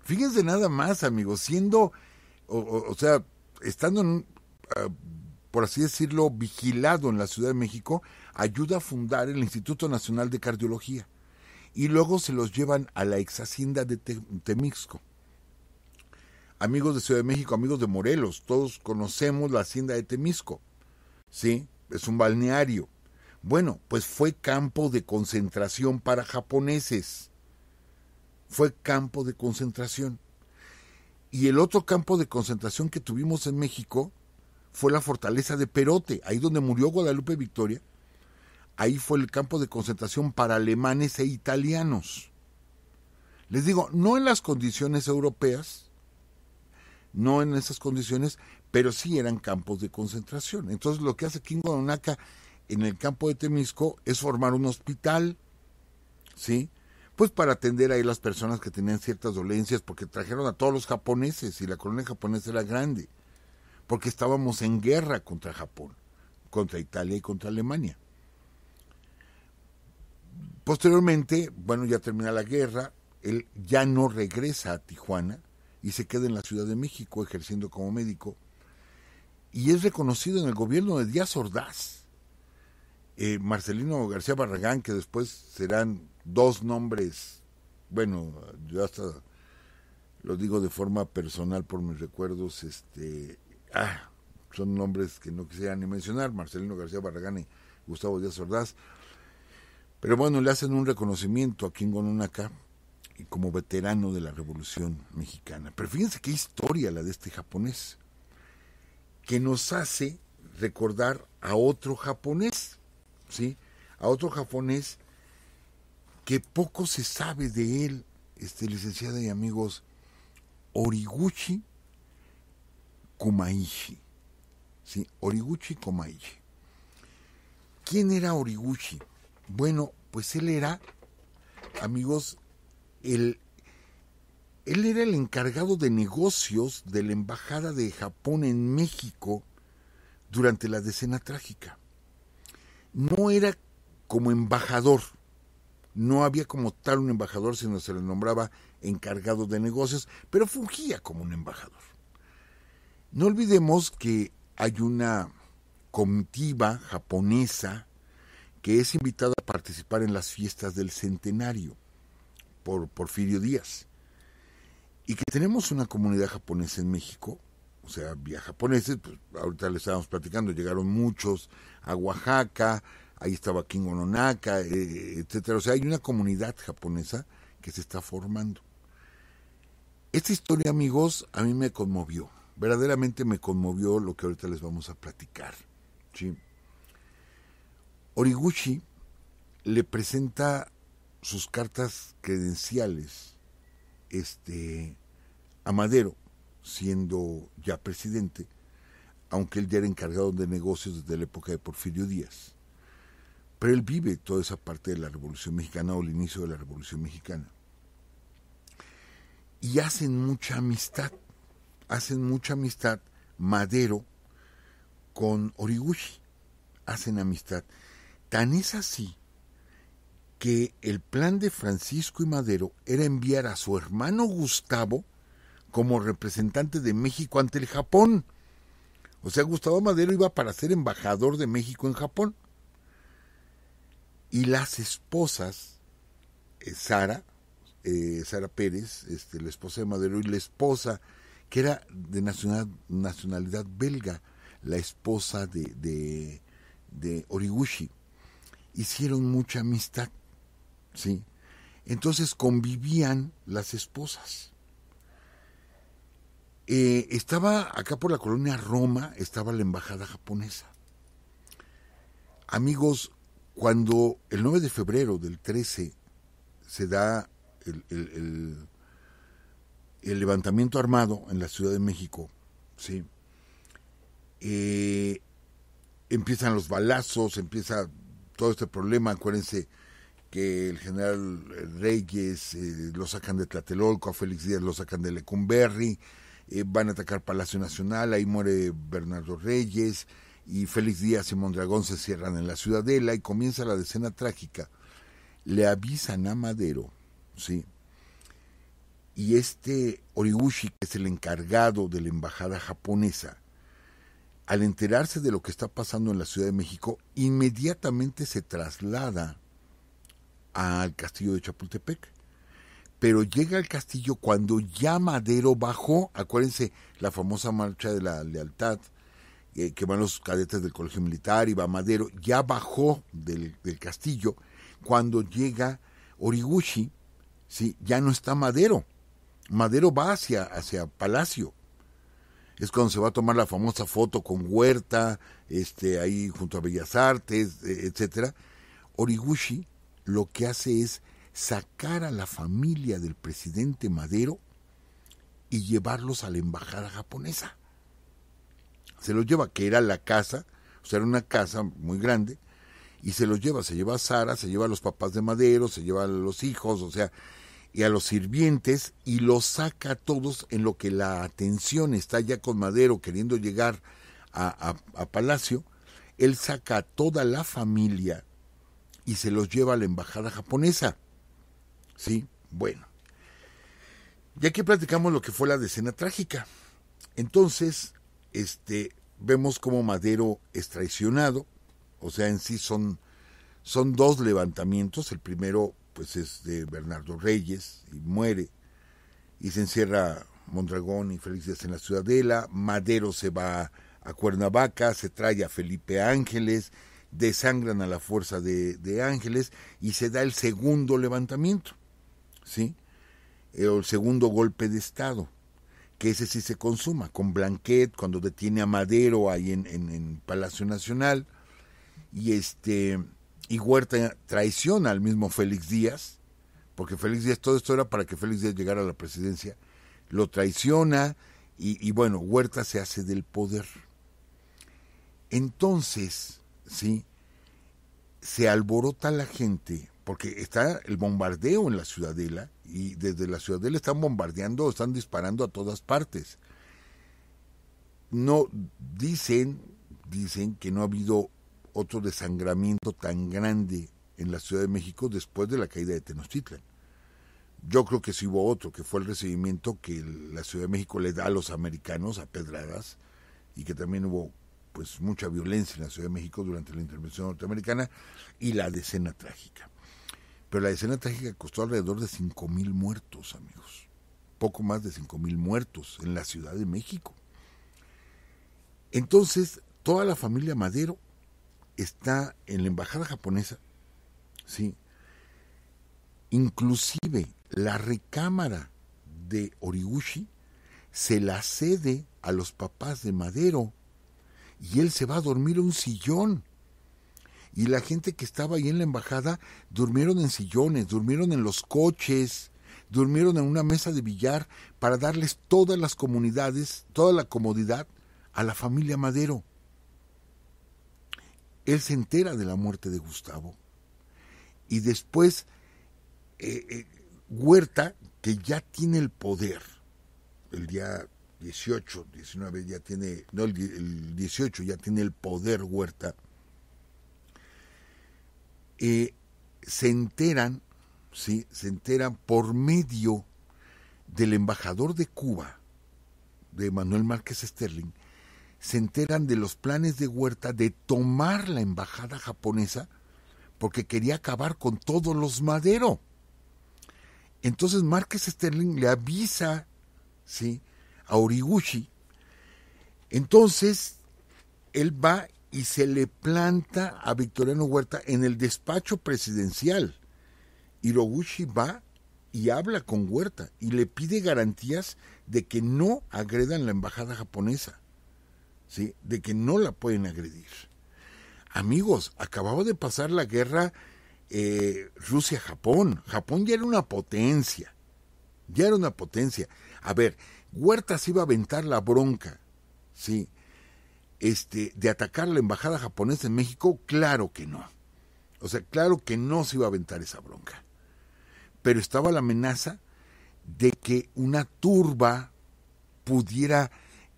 Fíjense nada más, amigos, estando por así decirlo, vigilado en la Ciudad de México, ayuda a fundar el Instituto Nacional de Cardiología. Y luego se los llevan a la ex hacienda de Temixco. Amigos de Ciudad de México, amigos de Morelos, todos conocemos la hacienda de Temixco, ¿sí? Es un balneario. Bueno, pues fue campo de concentración para japoneses. Fue campo de concentración. Y el otro campo de concentración que tuvimos en México fue la fortaleza de Perote, ahí donde murió Guadalupe Victoria. Ahí fue el campo de concentración para alemanes e italianos. Les digo, no en las condiciones europeas, no en esas condiciones, pero sí eran campos de concentración. Entonces lo que hace Kingo Nonaka en el campo de Temixco es formar un hospital, ¿sí? Pues para atender ahí las personas que tenían ciertas dolencias, porque trajeron a todos los japoneses y la colonia japonesa era grande, porque estábamos en guerra contra Japón, contra Italia y contra Alemania. Posteriormente, bueno, ya termina la guerra, él ya no regresa a Tijuana y se queda en la Ciudad de México ejerciendo como médico, y es reconocido en el gobierno de Díaz Ordaz. Marcelino García Barragán, que después serán dos nombres, bueno, yo hasta lo digo de forma personal por mis recuerdos, son nombres que no quisiera ni mencionar, Marcelino García Barragán y Gustavo Díaz Ordaz, pero bueno, le hacen un reconocimiento a Kingo Nonaka y como veterano de la Revolución Mexicana. Pero fíjense qué historia la de este japonés, que nos hace recordar a otro japonés, ¿sí? A otro japonés que poco se sabe de él, licenciada y amigos, Horiguchi Komaishi, ¿sí? Horiguchi Komaishi. ¿Quién era Horiguchi? Bueno, pues él era, amigos, él era el encargado de negocios de la Embajada de Japón en México durante la Decena Trágica. No era como embajador, no había como tal un embajador, sino se le nombraba encargado de negocios, pero fungía como un embajador. No olvidemos que hay una comitiva japonesa que es invitada a participar en las fiestas del centenario por Porfirio Díaz, y que tenemos una comunidad japonesa en México, o sea, había japoneses, pues ahorita les estábamos platicando, llegaron muchos a Oaxaca, ahí estaba Kingo Nonaka, etcétera. O sea, hay una comunidad japonesa que se está formando. Esta historia, amigos, a mí me conmovió, verdaderamente me conmovió lo que ahorita les vamos a platicar, ¿sí? Horiguchi le presenta sus cartas credenciales a Madero, siendo ya presidente, aunque él ya era encargado de negocios desde la época de Porfirio Díaz. Pero él vive toda esa parte de la Revolución Mexicana o el inicio de la Revolución Mexicana. Y hacen mucha amistad Madero con Horiguchi, hacen amistad. Tan es así que el plan de Francisco y Madero era enviar a su hermano Gustavo como representante de México ante el Japón. O sea, Gustavo Madero iba para ser embajador de México en Japón. Y las esposas, Sara Pérez, la esposa de Madero, y la esposa, que era de nacionalidad belga, la esposa de Horiguchi, hicieron mucha amistad, ¿sí? Entonces convivían las esposas. Estaba acá por la colonia Roma, estaba la embajada japonesa. Amigos, cuando el 9 de febrero del 13 se da el levantamiento armado en la Ciudad de México, ¿sí? Empiezan los balazos, empieza todo este problema. Acuérdense que el general Reyes lo sacan de Tlatelolco, a Félix Díaz lo sacan de Lecumberri, van a atacar Palacio Nacional, ahí muere Bernardo Reyes, y Félix Díaz y Mondragón se cierran en la Ciudadela y comienza la Decena Trágica. Le avisan a Madero, ¿sí? Y Horiguchi, que es el encargado de la embajada japonesa, al enterarse de lo que está pasando en la Ciudad de México, inmediatamente se traslada al castillo de Chapultepec. Pero llega al castillo cuando ya Madero bajó, acuérdense la famosa marcha de la lealtad, que van los cadetes del colegio militar y va Madero, ya bajó del castillo. Cuando llega Horiguchi, ¿sí? Ya no está Madero. Madero va hacia Palacio. Es cuando se va a tomar la famosa foto con Huerta, ahí junto a Bellas Artes, etcétera. Horiguchi lo que hace es sacar a la familia del presidente Madero y llevarlos a la embajada japonesa. Se los lleva, que era la casa, o sea, era una casa muy grande, y se lleva a Sara, se lleva a los papás de Madero, se lleva a los hijos, o sea, y a los sirvientes, y los saca a todos en lo que la atención está ya con Madero queriendo llegar a Palacio. Él saca a toda la familia y se los lleva a la embajada japonesa. Sí, bueno. Y aquí platicamos lo que fue la decena trágica. Entonces, vemos cómo Madero es traicionado. O sea, en sí son dos levantamientos. El primero, pues, es de Bernardo Reyes y muere. Y se encierra Mondragón y Félix Díaz en la Ciudadela. Madero se va a Cuernavaca, se trae a Felipe Ángeles, desangran a la fuerza de Ángeles y se da el segundo levantamiento, ¿sí? El segundo golpe de Estado, que ese sí se consuma, con Blanquet, cuando detiene a Madero ahí en Palacio Nacional, y Huerta traiciona al mismo Félix Díaz, porque Félix Díaz, todo esto era para que Félix Díaz llegara a la presidencia, lo traiciona, y bueno, Huerta se hace del poder. Entonces, ¿sí? Se alborota la gente, porque está el bombardeo en la Ciudadela, y desde la Ciudadela están bombardeando, están disparando a todas partes. No, dicen que no ha habido otro desangramiento tan grande en la Ciudad de México después de la caída de Tenochtitlan. Yo creo que sí hubo otro, que fue el recibimiento que la Ciudad de México le da a los americanos a pedradas, y que también hubo pues mucha violencia en la Ciudad de México durante la intervención norteamericana, y la decena trágica. Pero la decena trágica costó alrededor de 5,000 muertos, amigos. Poco más de 5,000 muertos en la Ciudad de México. Entonces, toda la familia Madero está en la embajada japonesa, ¿sí? Inclusive la recámara de Horiguchi se la cede a los papás de Madero, y él se va a dormir a un sillón. Y la gente que estaba ahí en la embajada durmieron en sillones, durmieron en los coches, durmieron en una mesa de billar para darles todas las comunidades, toda la comodidad a la familia Madero. Él se entera de la muerte de Gustavo. Y después Huerta, que ya tiene el poder, el día 18, 19 ya tiene, no, el 18 ya tiene el poder Huerta, se enteran, ¿sí? Se enteran por medio del embajador de Cuba, de Manuel Márquez Sterling, se enteran de los planes de Huerta de tomar la embajada japonesa porque quería acabar con todos los Madero. Entonces Márquez Sterling le avisa, ¿sí?, a Horiguchi. Entonces él va y se le planta a Victoriano Huerta en el despacho presidencial. Horiguchi va y habla con Huerta y le pide garantías de que no agredan la embajada japonesa, ¿sí?, de que no la pueden agredir. Amigos, acababa de pasar la guerra Rusia-Japón. Japón ya era una potencia. A ver, Huerta se iba a aventar la bronca, ¿sí?, de atacar la embajada japonesa en México. Claro que no. O sea, claro que no se iba a aventar esa bronca. Pero estaba la amenaza de que una turba pudiera,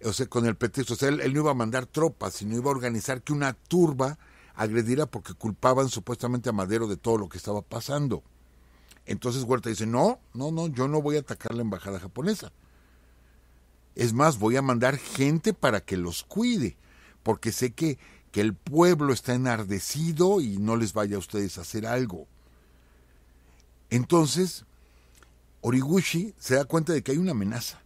o sea, con el pretexto, o sea, él no iba a mandar tropas, sino iba a organizar que una turba agrediera porque culpaban supuestamente a Madero de todo lo que estaba pasando. Entonces Huerta dice, no, yo no voy a atacar la embajada japonesa. Es más, voy a mandar gente para que los cuide, porque sé que el pueblo está enardecido y no les vaya a ustedes a hacer algo. Entonces, Horiguchi se da cuenta de que hay una amenaza,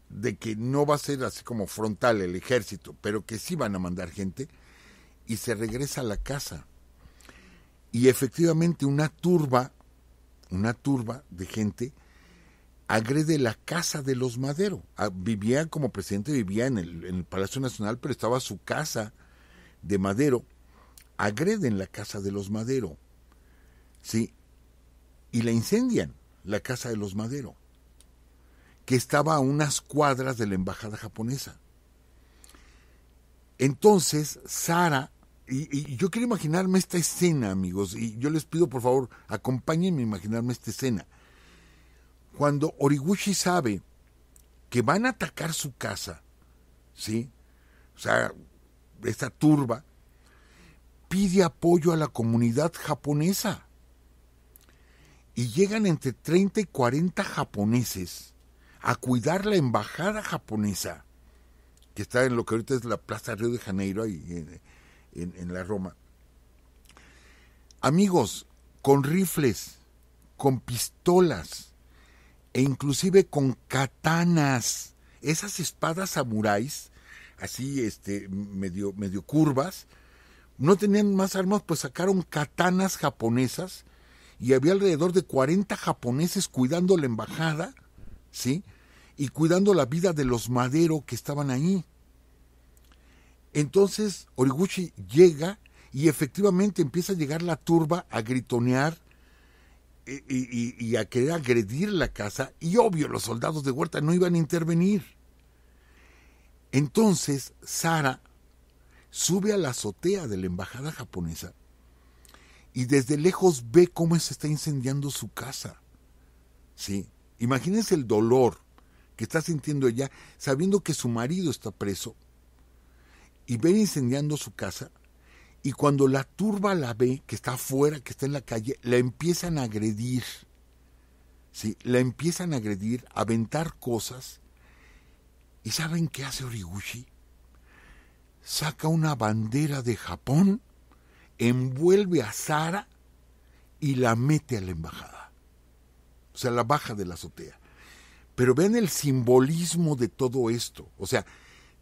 de que no va a ser así como frontal el ejército, pero que sí van a mandar gente, y se regresa a la casa. Y efectivamente una turba de gente agrede la casa de los Madero. Vivía como presidente, vivía en el Palacio Nacional, pero estaba su casa de Madero. Agreden la casa de los Madero, ¿sí? Y la incendian, la casa de los Madero, que estaba a unas cuadras de la embajada japonesa. Entonces, Sara, y yo quiero imaginarme esta escena, amigos, y yo les pido, por favor, acompáñenme a imaginarme esta escena. Cuando Horiguchi sabe que van a atacar su casa, ¿sí? O sea, esta turba pide apoyo a la comunidad japonesa. Y llegan entre 30 y 40 japoneses a cuidar la embajada japonesa, que está en lo que ahorita es la Plaza Río de Janeiro, ahí en la Roma. Amigos, con rifles, con pistolas, e inclusive con katanas, esas espadas samuráis, así medio curvas, no tenían más armas, pues sacaron katanas japonesas, y había alrededor de 40 japoneses cuidando la embajada, ¿sí? Y cuidando la vida de los Madero que estaban ahí. Entonces Horiguchi llega y efectivamente empieza a llegar la turba a gritonear y a querer agredir la casa, y obvio los soldados de Huerta no iban a intervenir. Entonces Sara sube a la azotea de la embajada japonesa y desde lejos ve cómo se está incendiando su casa. ¿Sí? Imagínense el dolor que está sintiendo ella sabiendo que su marido está preso, y ver incendiando su casa. Y cuando la turba la ve, que está afuera, que está en la calle, la empiezan a agredir. ¿Sí? La empiezan a agredir, a aventar cosas. ¿Y saben qué hace Horiguchi? Saca una bandera de Japón, envuelve a Sara y la mete a la embajada. O sea, la baja de la azotea. Pero vean el simbolismo de todo esto. O sea,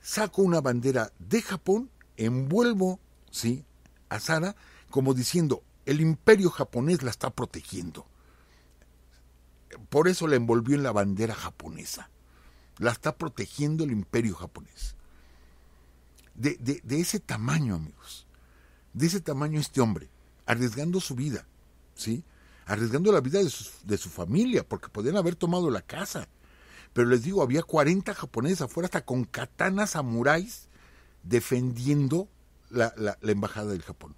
saco una bandera de Japón, envuelvo, ¿sí?, a Sara, como diciendo, el imperio japonés la está protegiendo. Por eso la envolvió en la bandera japonesa. La está protegiendo el imperio japonés. De ese tamaño, amigos. De ese tamaño este hombre, arriesgando su vida, ¿sí? Arriesgando la vida de su familia, porque podían haber tomado la casa. Pero les digo, había 40 japoneses afuera, hasta con katanas samuráis, defendiendo la embajada del Japón.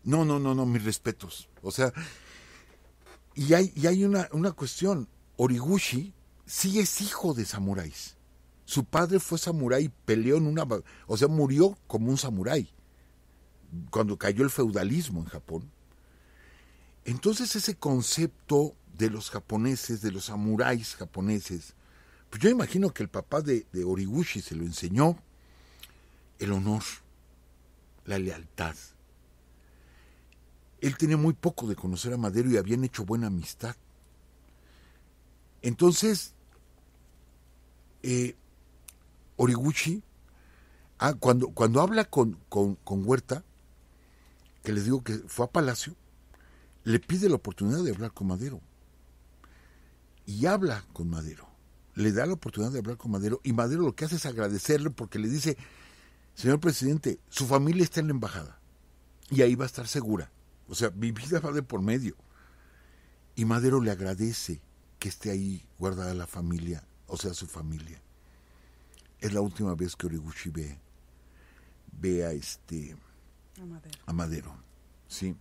No, mis respetos. O sea, y hay una cuestión. Horiguchi sí es hijo de samuráis. Su padre fue samurái, peleó murió como un samurái cuando cayó el feudalismo en Japón. Entonces ese concepto de los japoneses, de los samuráis japoneses, pues yo imagino que el papá de Horiguchi se lo enseñó. El honor, la lealtad. Él tenía muy poco de conocer a Madero y habían hecho buena amistad. Entonces, Horiguchi, cuando habla con Huerta, que les digo que fue a Palacio, le pide la oportunidad de hablar con Madero. Y habla con Madero. Le da la oportunidad de hablar con Madero, y Madero lo que hace es agradecerle porque le dice: señor presidente, su familia está en la embajada y ahí va a estar segura. O sea, mi vida va de por medio. Y Madero le agradece que esté ahí guardada la familia, o sea, su familia. Es la última vez que Horiguchi ve a Madero. ¿Sí?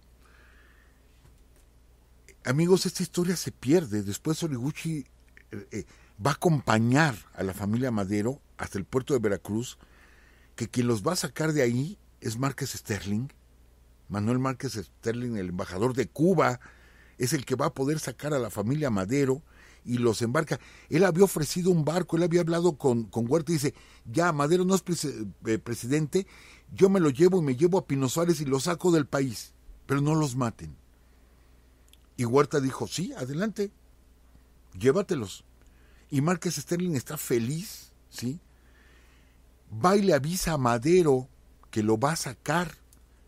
Amigos, esta historia se pierde. Después Horiguchi va a acompañar a la familia Madero hasta el puerto de Veracruz, que quien los va a sacar de ahí es Márquez Sterling. Manuel Márquez Sterling, el embajador de Cuba, es el que va a poder sacar a la familia Madero y los embarca. Él había ofrecido un barco, él había hablado con Huerta y dice, ya, Madero no es presidente, yo me lo llevo y me llevo a Pino Suárez y lo saco del país, pero no los maten. Y Huerta dijo, sí, adelante, llévatelos. Y Márquez Sterling está feliz, ¿sí? Va y le avisa a Madero que lo va a sacar,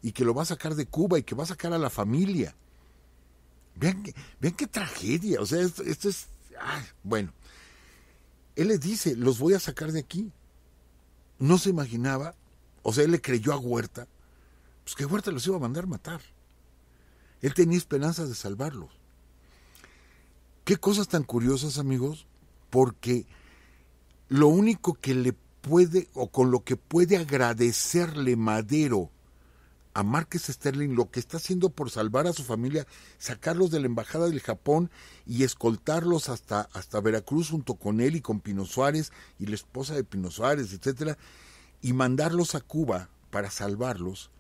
y que lo va a sacar de Cuba, y que va a sacar a la familia. Vean qué tragedia, o sea, esto es... bueno, él les dice, los voy a sacar de aquí. No se imaginaba, o sea, él le creyó a Huerta, pues que Huerta los iba a mandar matar. Él tenía esperanzas de salvarlos. Qué cosas tan curiosas, amigos, porque lo único que le puede, o con lo que puede agradecerle Madero a Márquez Sterling, lo que está haciendo por salvar a su familia, sacarlos de la embajada del Japón y escoltarlos hasta Veracruz junto con él y con Pino Suárez y la esposa de Pino Suárez, etcétera, y mandarlos a Cuba para salvarlos,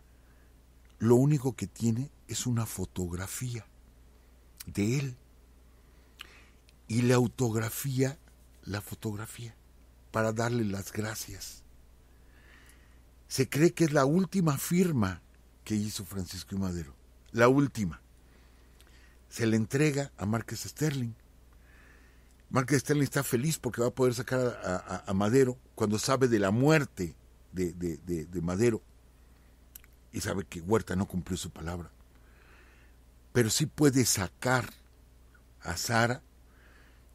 lo único que tiene es una fotografía de él. Y le autografía la fotografía para darle las gracias. Se cree que es la última firma que hizo Francisco I. Madero, la última. Se le entrega a Márquez Sterling. Márquez Sterling está feliz porque va a poder sacar a Madero cuando sabe de la muerte de Madero y sabe que Huerta no cumplió su palabra. Pero sí puede sacar a Sara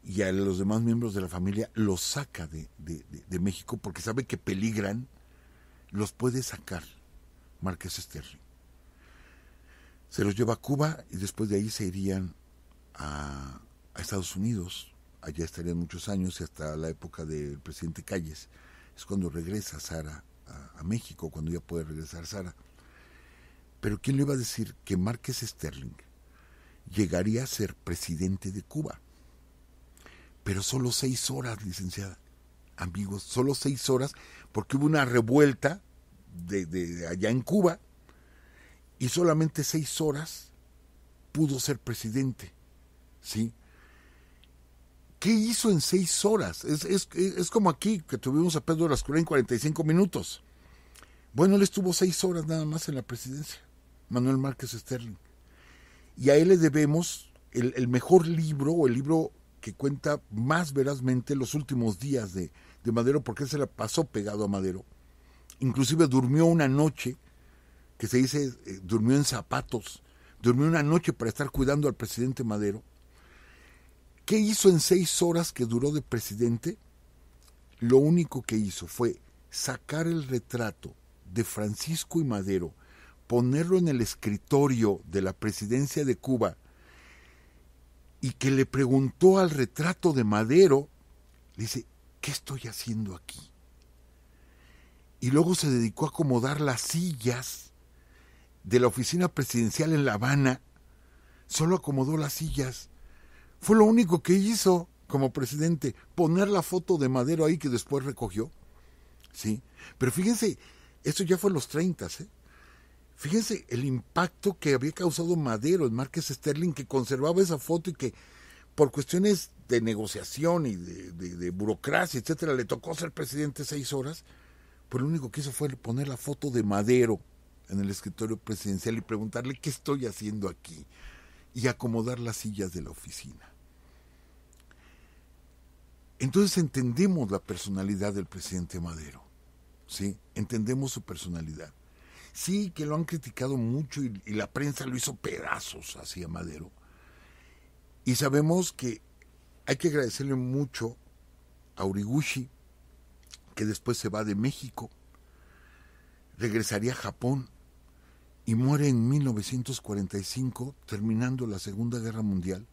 y a los demás miembros de la familia, los saca de México porque sabe que peligran, los puede sacar Márquez Sterling. Se los lleva a Cuba y después de ahí se irían a Estados Unidos. Allá estarían muchos años y hasta la época del presidente Calles. Es cuando regresa Sara a México, cuando ya puede regresar Sara. Pero ¿quién le iba a decir que Márquez Sterling llegaría a ser presidente de Cuba? Pero solo 6 horas, licenciada. Amigos, solo 6 horas, porque hubo una revuelta de allá en Cuba y solamente 6 horas pudo ser presidente, ¿sí? ¿Qué hizo en 6 horas? Es como aquí, que tuvimos a Pedro Lascurain en 45 minutos. Bueno, él estuvo 6 horas nada más en la presidencia, Manuel Márquez Sterling. Y a él le debemos el mejor libro, o el libro que cuenta más verazmente los últimos días de Madero, porque él se la pasó pegado a Madero. Inclusive durmió una noche, que se dice, durmió en zapatos, durmió una noche para estar cuidando al presidente Madero. ¿Qué hizo en 6 horas que duró de presidente? Lo único que hizo fue sacar el retrato de Francisco y Madero, ponerlo en el escritorio de la presidencia de Cuba, y que le preguntó al retrato de Madero, le dice, ¿qué estoy haciendo aquí? Y luego se dedicó a acomodar las sillas de la oficina presidencial en La Habana, solo acomodó las sillas. Fue lo único que hizo como presidente, poner la foto de Madero ahí que después recogió. ¿Sí? Pero fíjense, esto ya fue en los 30, ¿eh? Fíjense el impacto que había causado Madero en Márquez Sterling, que conservaba esa foto y que por cuestiones de negociación y de burocracia, etcétera, le tocó ser presidente 6 horas, pues lo único que hizo fue poner la foto de Madero en el escritorio presidencial y preguntarle qué estoy haciendo aquí y acomodar las sillas de la oficina. Entonces entendemos la personalidad del presidente Madero, ¿sí? Entendemos su personalidad. Sí, que lo han criticado mucho y la prensa lo hizo pedazos hacia Madero. Y sabemos que hay que agradecerle mucho a Horiguchi, que después se va de México, regresaría a Japón y muere en 1945, terminando la Segunda Guerra Mundial.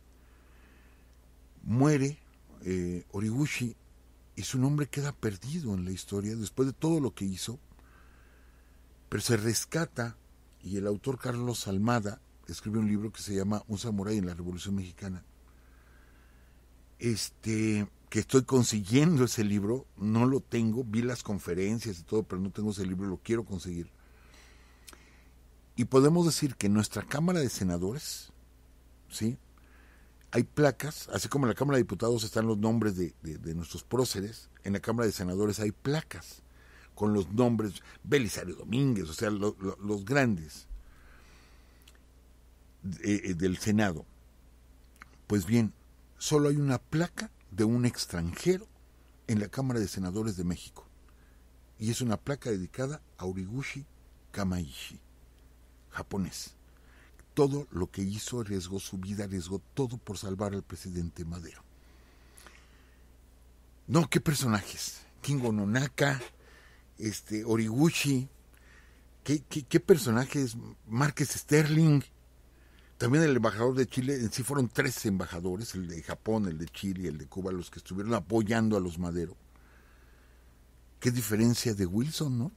Muere Horiguchi y su nombre queda perdido en la historia después de todo lo que hizo. Pero se rescata y el autor Carlos Almada escribe un libro que se llama Un samurái en la Revolución Mexicana. Que estoy consiguiendo ese libro, no lo tengo, vi las conferencias y todo, pero no tengo ese libro, lo quiero conseguir. Y podemos decir que nuestra Cámara de Senadores, ¿sí?, hay placas, así como en la Cámara de Diputados están los nombres de nuestros próceres, en la Cámara de Senadores hay placas con los nombres, Belisario Domínguez, o sea, los grandes del Senado. Pues bien, solo hay una placa de un extranjero en la Cámara de Senadores de México, y es una placa dedicada a Origuchi Kamaishi, japonés. Todo lo que hizo, arriesgó su vida, arriesgó todo por salvar al presidente Madero. No, qué personajes. Kingo Nonaka, Origuchi, qué personajes. Márquez Sterling, también el embajador de Chile. En sí fueron 3 embajadores, el de Japón, el de Chile y el de Cuba, los que estuvieron apoyando a los Madero. Qué diferencia de Wilson, ¿no?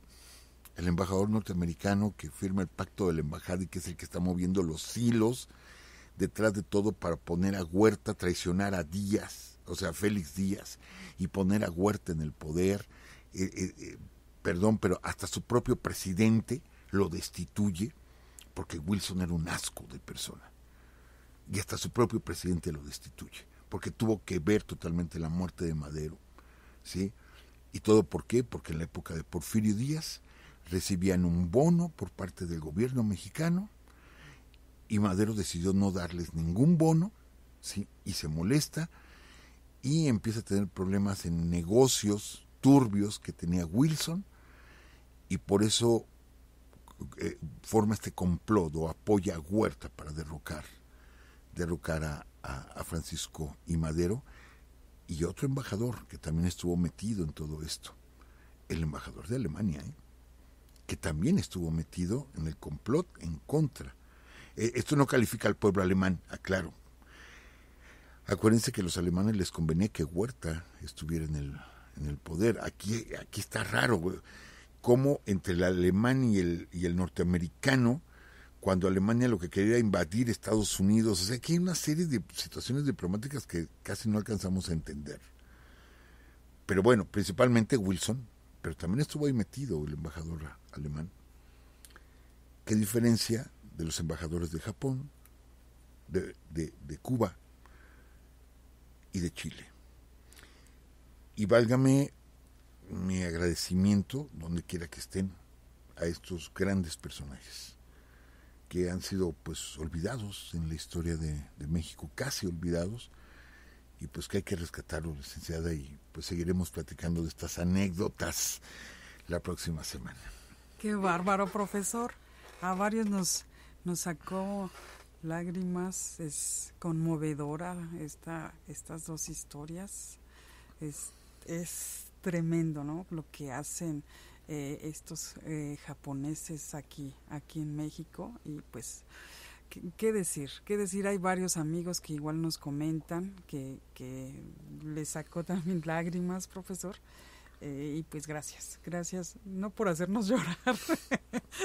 El embajador norteamericano que firma el pacto de la embajada y que es el que está moviendo los hilos detrás de todo para poner a Huerta, traicionar a Díaz, o sea, Félix Díaz, y poner a Huerta en el poder. Perdón, pero hasta su propio presidente lo destituye, porque Wilson era un asco de persona. Y hasta su propio presidente lo destituye, porque tuvo que ver totalmente la muerte de Madero, ¿sí? ¿Y todo por qué? Porque en la época de Porfirio Díaz recibían un bono por parte del gobierno mexicano y Madero decidió no darles ningún bono, ¿sí? Y se molesta y empieza a tener problemas en negocios turbios que tenía Wilson, y por eso forma este complot o apoya a Huerta para derrocar a Francisco I. Madero. Y otro embajador que también estuvo metido en todo esto, el embajador de Alemania, que también estuvo metido en el complot en contra. Esto no califica al pueblo alemán, aclaro. Acuérdense que a los alemanes les convenía que Huerta estuviera en el poder. Aquí está raro, güey, cómo entre el alemán y el norteamericano, cuando Alemania lo que quería era invadir Estados Unidos. O sea, aquí hay una serie de situaciones diplomáticas que casi no alcanzamos a entender. Pero bueno, principalmente Wilson, pero también estuvo ahí metido el embajador alemán. ¿Qué diferencia de los embajadores de Japón, de Cuba y de Chile? Y válgame mi agradecimiento, donde quiera que estén, a estos grandes personajes que han sido pues olvidados en la historia de México, casi olvidados, y pues que hay que rescatarlos, licenciada, y pues seguiremos platicando de estas anécdotas la próxima semana. Qué bárbaro, profesor. A varios nos sacó lágrimas. Es conmovedora estas 2 historias. Es tremendo, ¿no? Lo que hacen estos japoneses aquí en México. Y pues, ¿qué decir? Hay varios amigos que igual nos comentan que les sacó también lágrimas, profesor. Y pues gracias, no por hacernos llorar,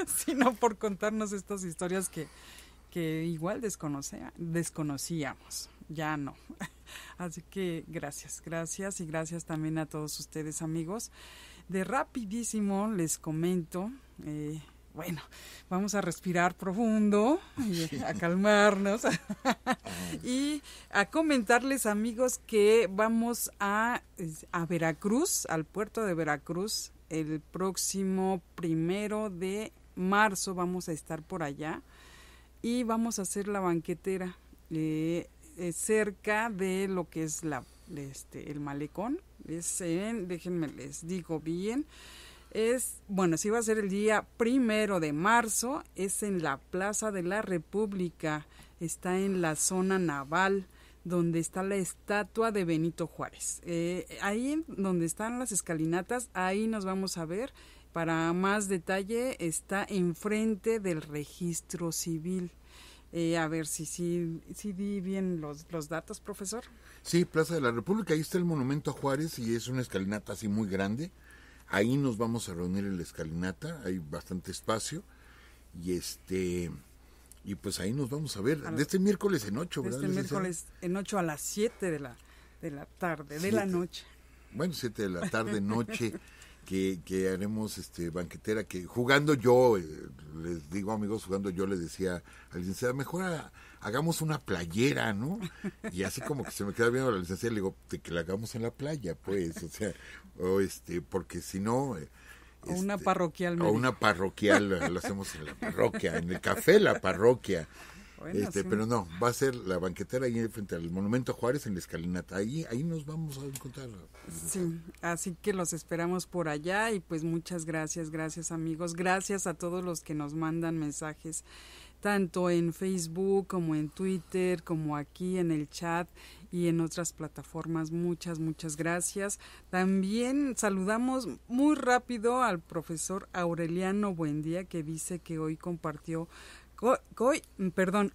sino por contarnos estas historias que igual desconocíamos, ya no. Así que gracias y gracias también a todos ustedes, amigos. De rapidísimo les comento, bueno, vamos a respirar profundo, a calmarnos y a comentarles, amigos, que vamos a Veracruz, al puerto de Veracruz, el próximo 1 de marzo vamos a estar por allá y vamos a hacer la banquetera cerca de lo que es el malecón. Déjenme les digo bien, sí va a ser el día 1 de marzo, es en la Plaza de la República, está en la zona naval, donde está la estatua de Benito Juárez. Ahí donde están las escalinatas, ahí nos vamos a ver. Para más detalle, está enfrente del registro civil. A ver si di bien los datos, profesor. Sí, Plaza de la República, ahí está el monumento a Juárez y es una escalinata así muy grande. Ahí nos vamos a reunir en la escalinata, hay bastante espacio y pues ahí nos vamos a ver de este miércoles en 8, ¿verdad? Este miércoles en 8 a las 7 de la tarde, de la noche. Bueno, 7 de la tarde, noche. que haremos banquetera, que jugando yo, les digo amigos, jugando yo le decía a la licenciada, mejor hagamos una playera, ¿no? Y así como que se me queda viendo la licenciada, le digo, que la hagamos en la playa, pues, o sea, porque si no... o una parroquial. O una parroquial, lo hacemos en la parroquia, en el café la parroquia. Bueno, sí. Pero no, va a ser la banquetera ahí frente al Monumento a Juárez en la escalinata. Ahí nos vamos a encontrar. Sí, así que los esperamos por allá y pues muchas gracias amigos, gracias a todos los que nos mandan mensajes, tanto en Facebook como en Twitter, como aquí en el chat y en otras plataformas. Muchas gracias. También saludamos muy rápido al profesor Aureliano Buendía, que dice que hoy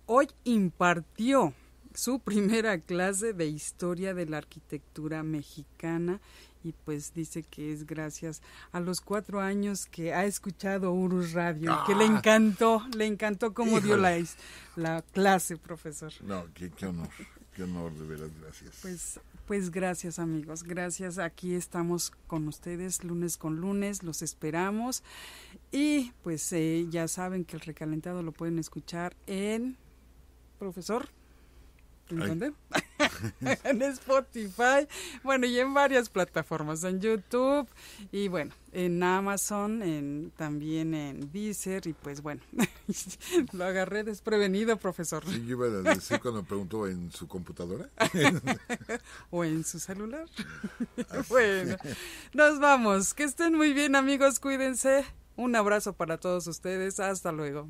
hoy impartió su primera clase de historia de la arquitectura mexicana y pues dice que es gracias a los 4 años que ha escuchado Urus Radio, que le encantó cómo dio la clase, profesor. No, qué honor, de veras, gracias. Pues gracias amigos, gracias, aquí estamos con ustedes lunes con lunes, los esperamos y pues ya saben que el recalentado lo pueden escuchar en, profesor, ¿en dónde? En Spotify, bueno, y en varias plataformas, en YouTube y bueno, en Amazon, también en Deezer y pues bueno, lo agarré desprevenido, profesor. Sí, yo iba a decir cuando me preguntó en su computadora. O en su celular. Bueno, nos vamos, que estén muy bien amigos, cuídense, un abrazo para todos ustedes, hasta luego.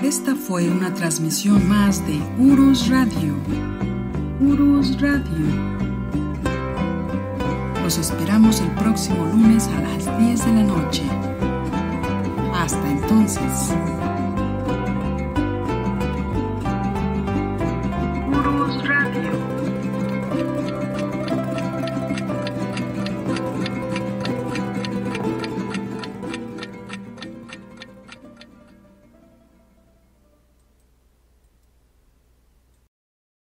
Esta fue una transmisión más de Urus Radio. Urus Radio. Los esperamos el próximo lunes a las 10 de la noche. Hasta entonces.